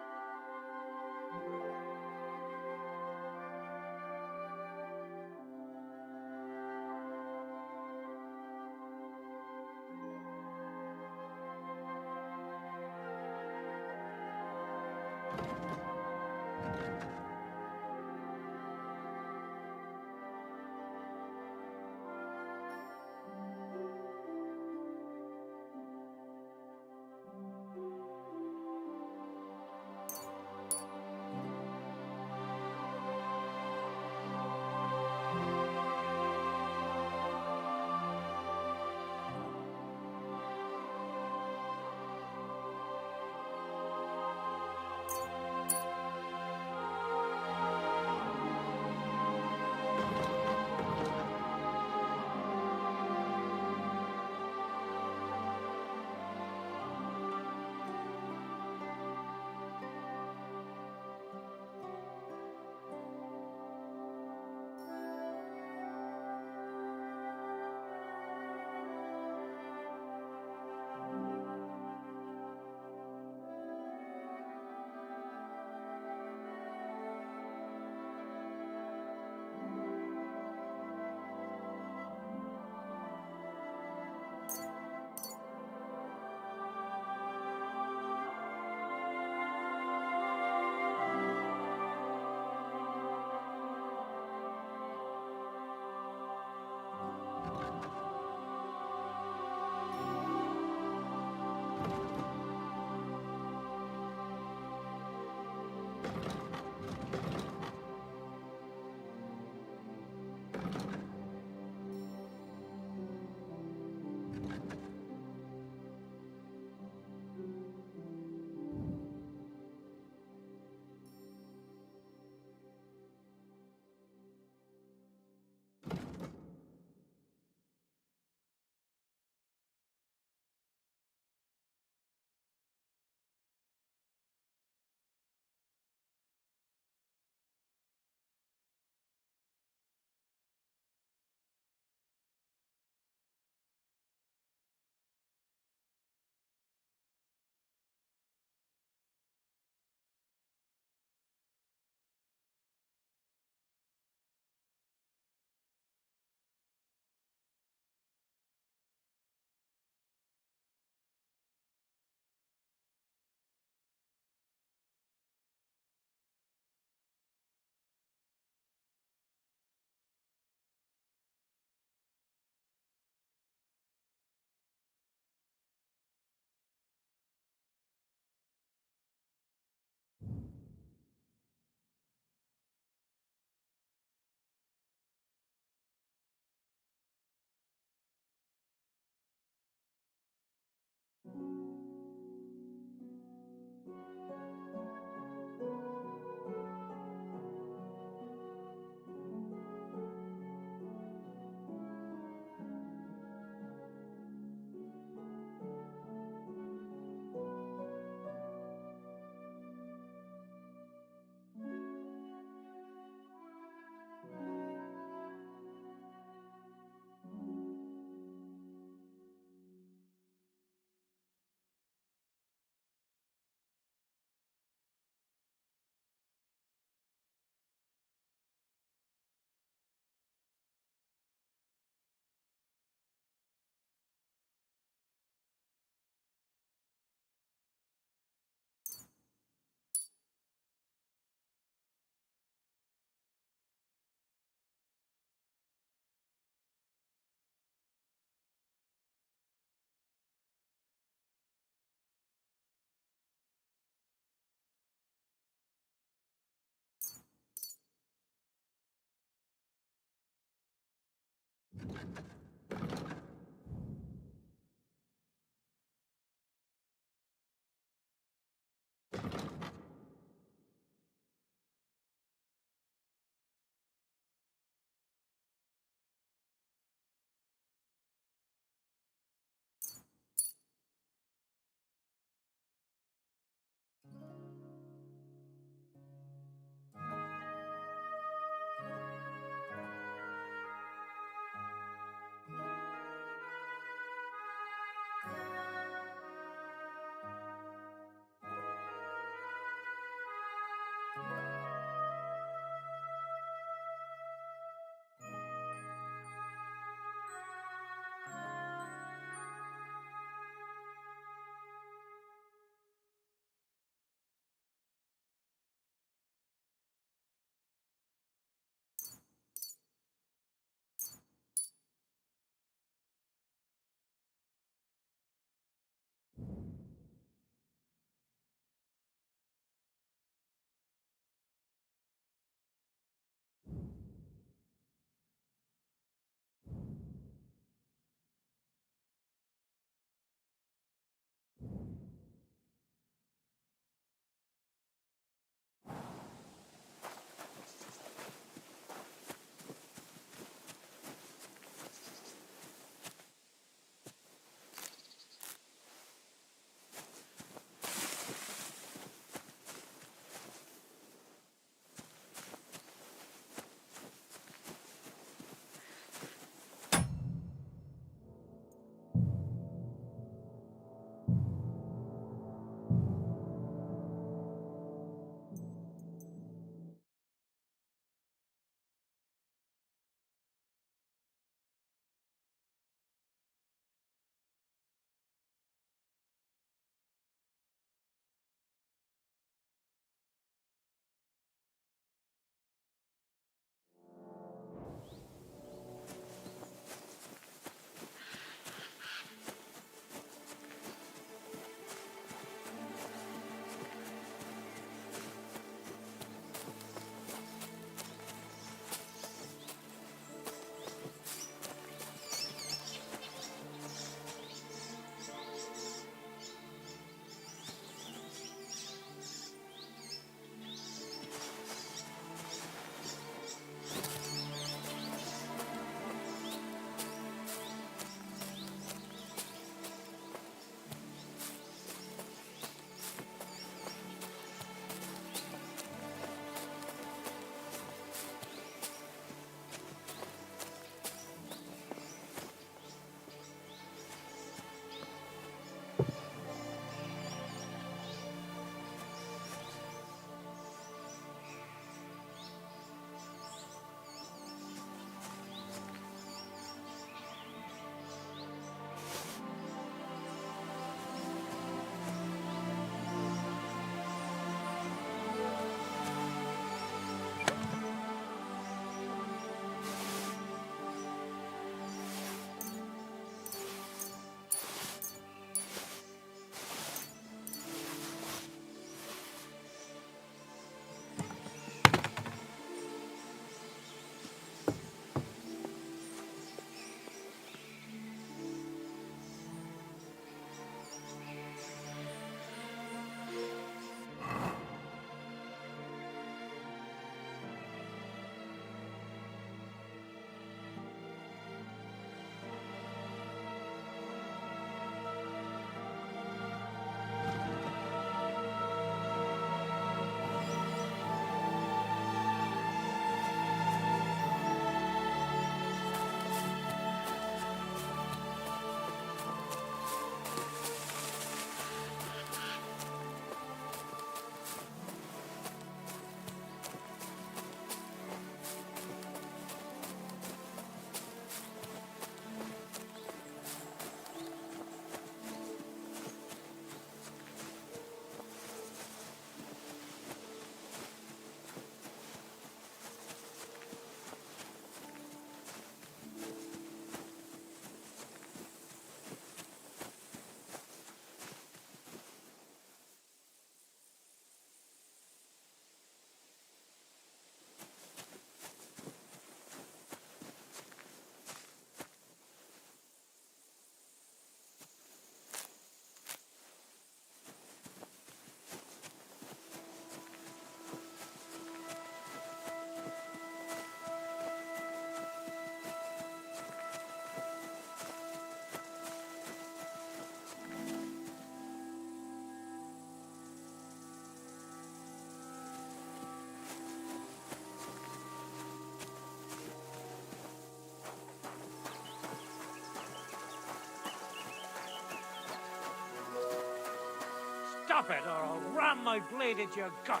stop it, or I'll ram my blade into your gut.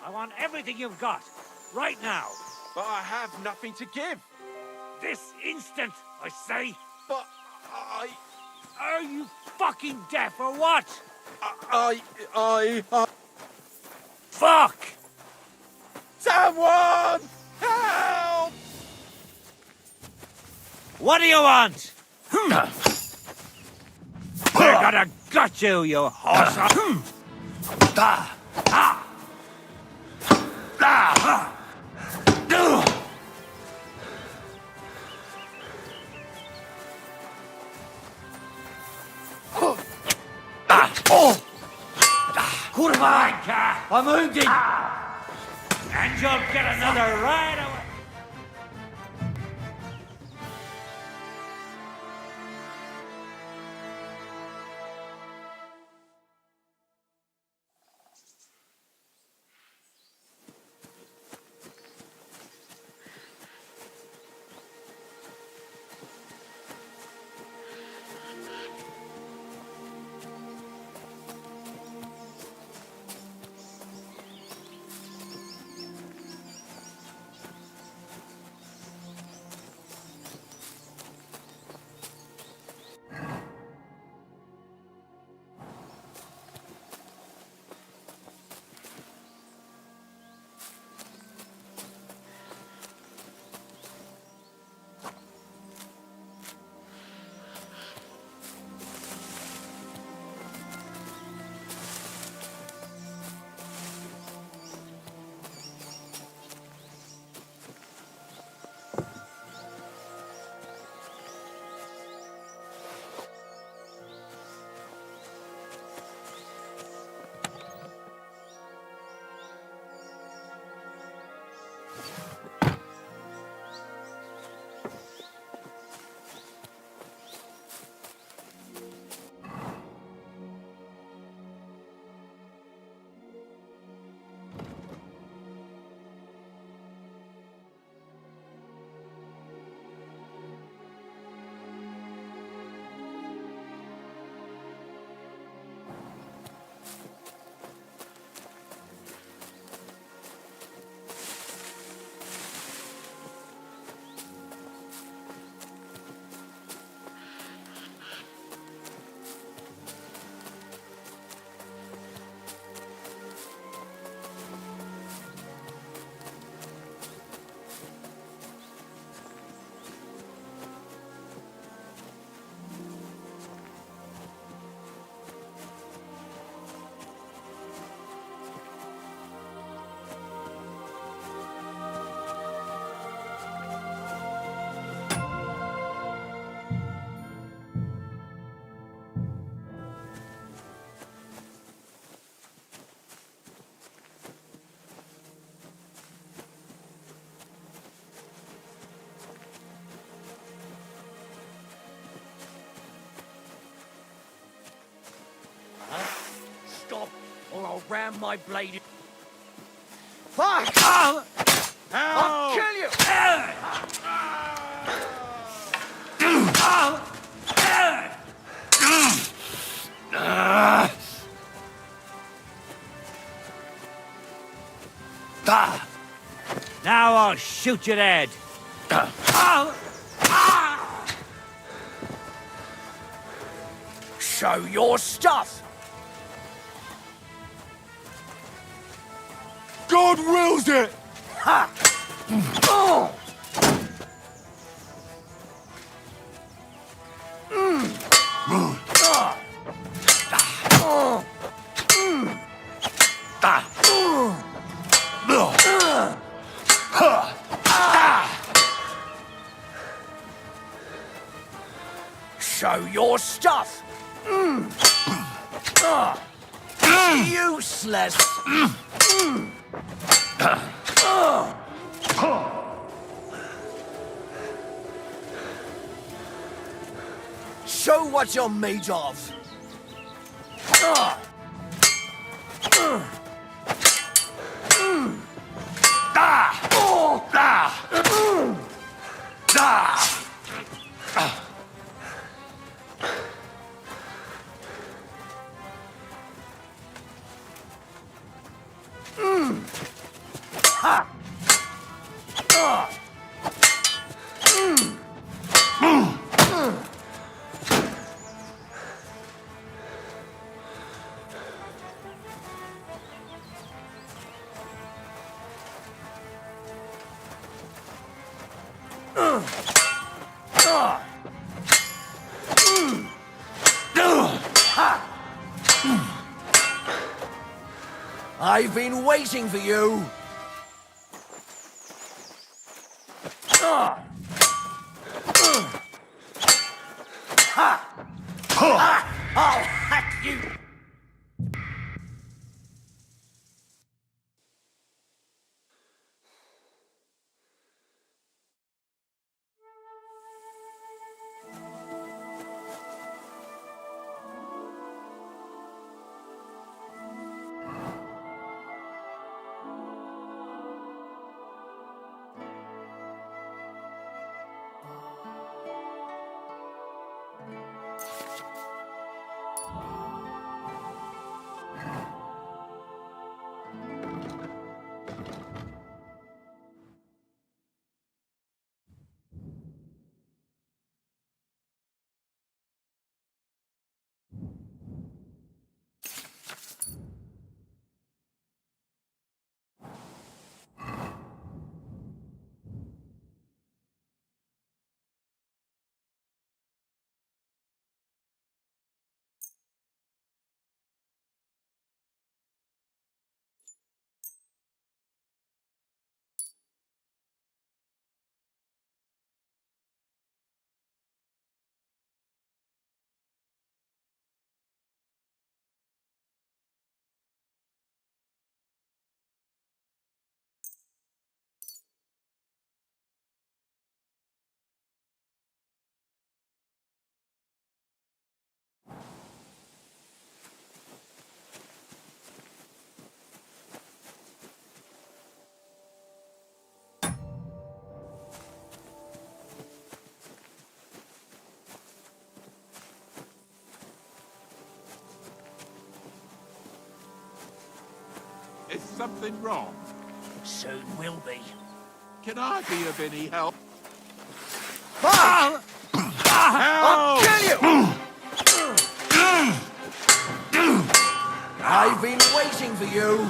I want everything you've got, right now. But I have nothing to give. This instant, I say. But Are you fucking deaf or what? Fuck! Someone! Help! What do you want? We're gonna gut you, you horse! Kurvanka! I'm wounded! And you'll get another right away! Stop, or I'll ram my blade in... Fuck! I'll kill you! Now I'll shoot you dead. Show your stuff. God wills it! Ha! Show your stuff. Useless. Show what you're made of. I've been waiting for you. I'll hack you. Is something wrong? Soon will be. Can I be of any help? I'll kill you! I've been waiting for you.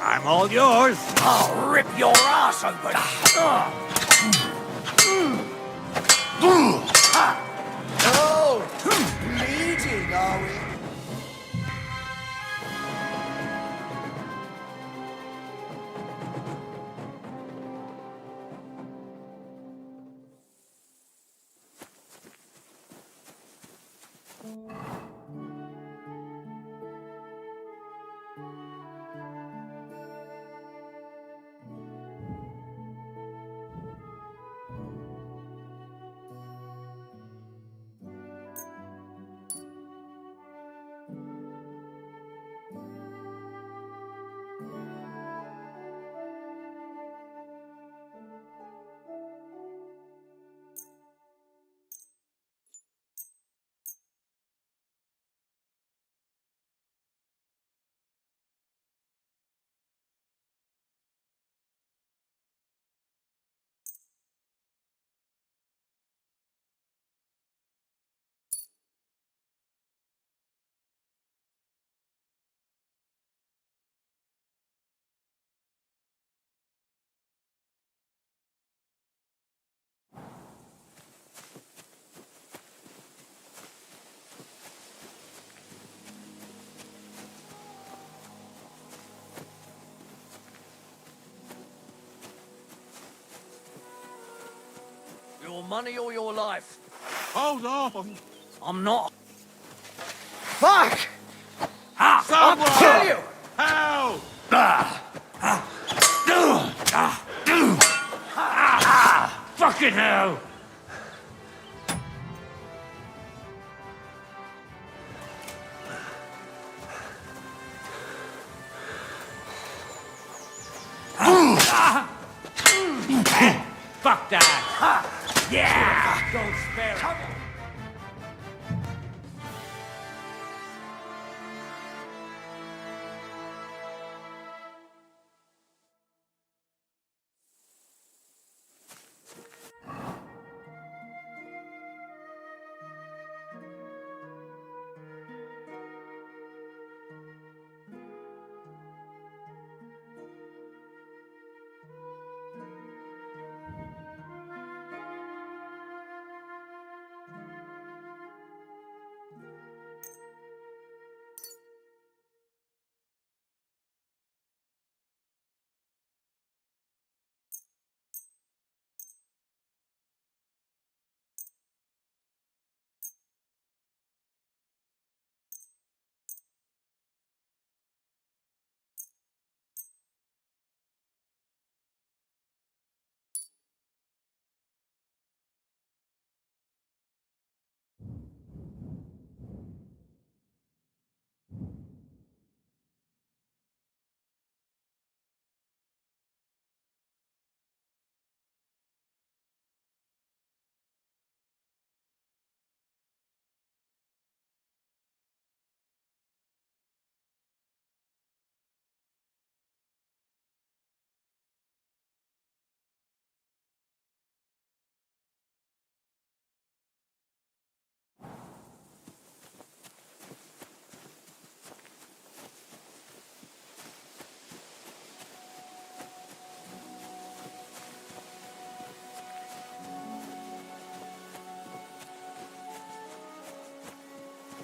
I'm all yours. I'll rip your ass open. Oh, bleeding, are we? Your money or your life? Hold on. I'm not. Fuck! I'll kill you! Help! Fucking hell! Fuck that! Yeah! Don't spare it!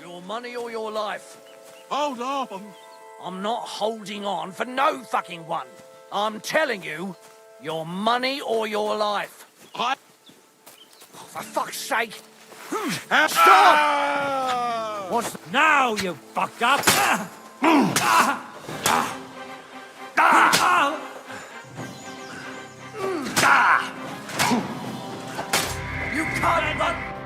Your money or your life? Hold on. I'm not holding on for no fucking one. I'm telling you, your money or your life. For fuck's sake! Stop! What's now, you fucked up? You can't run!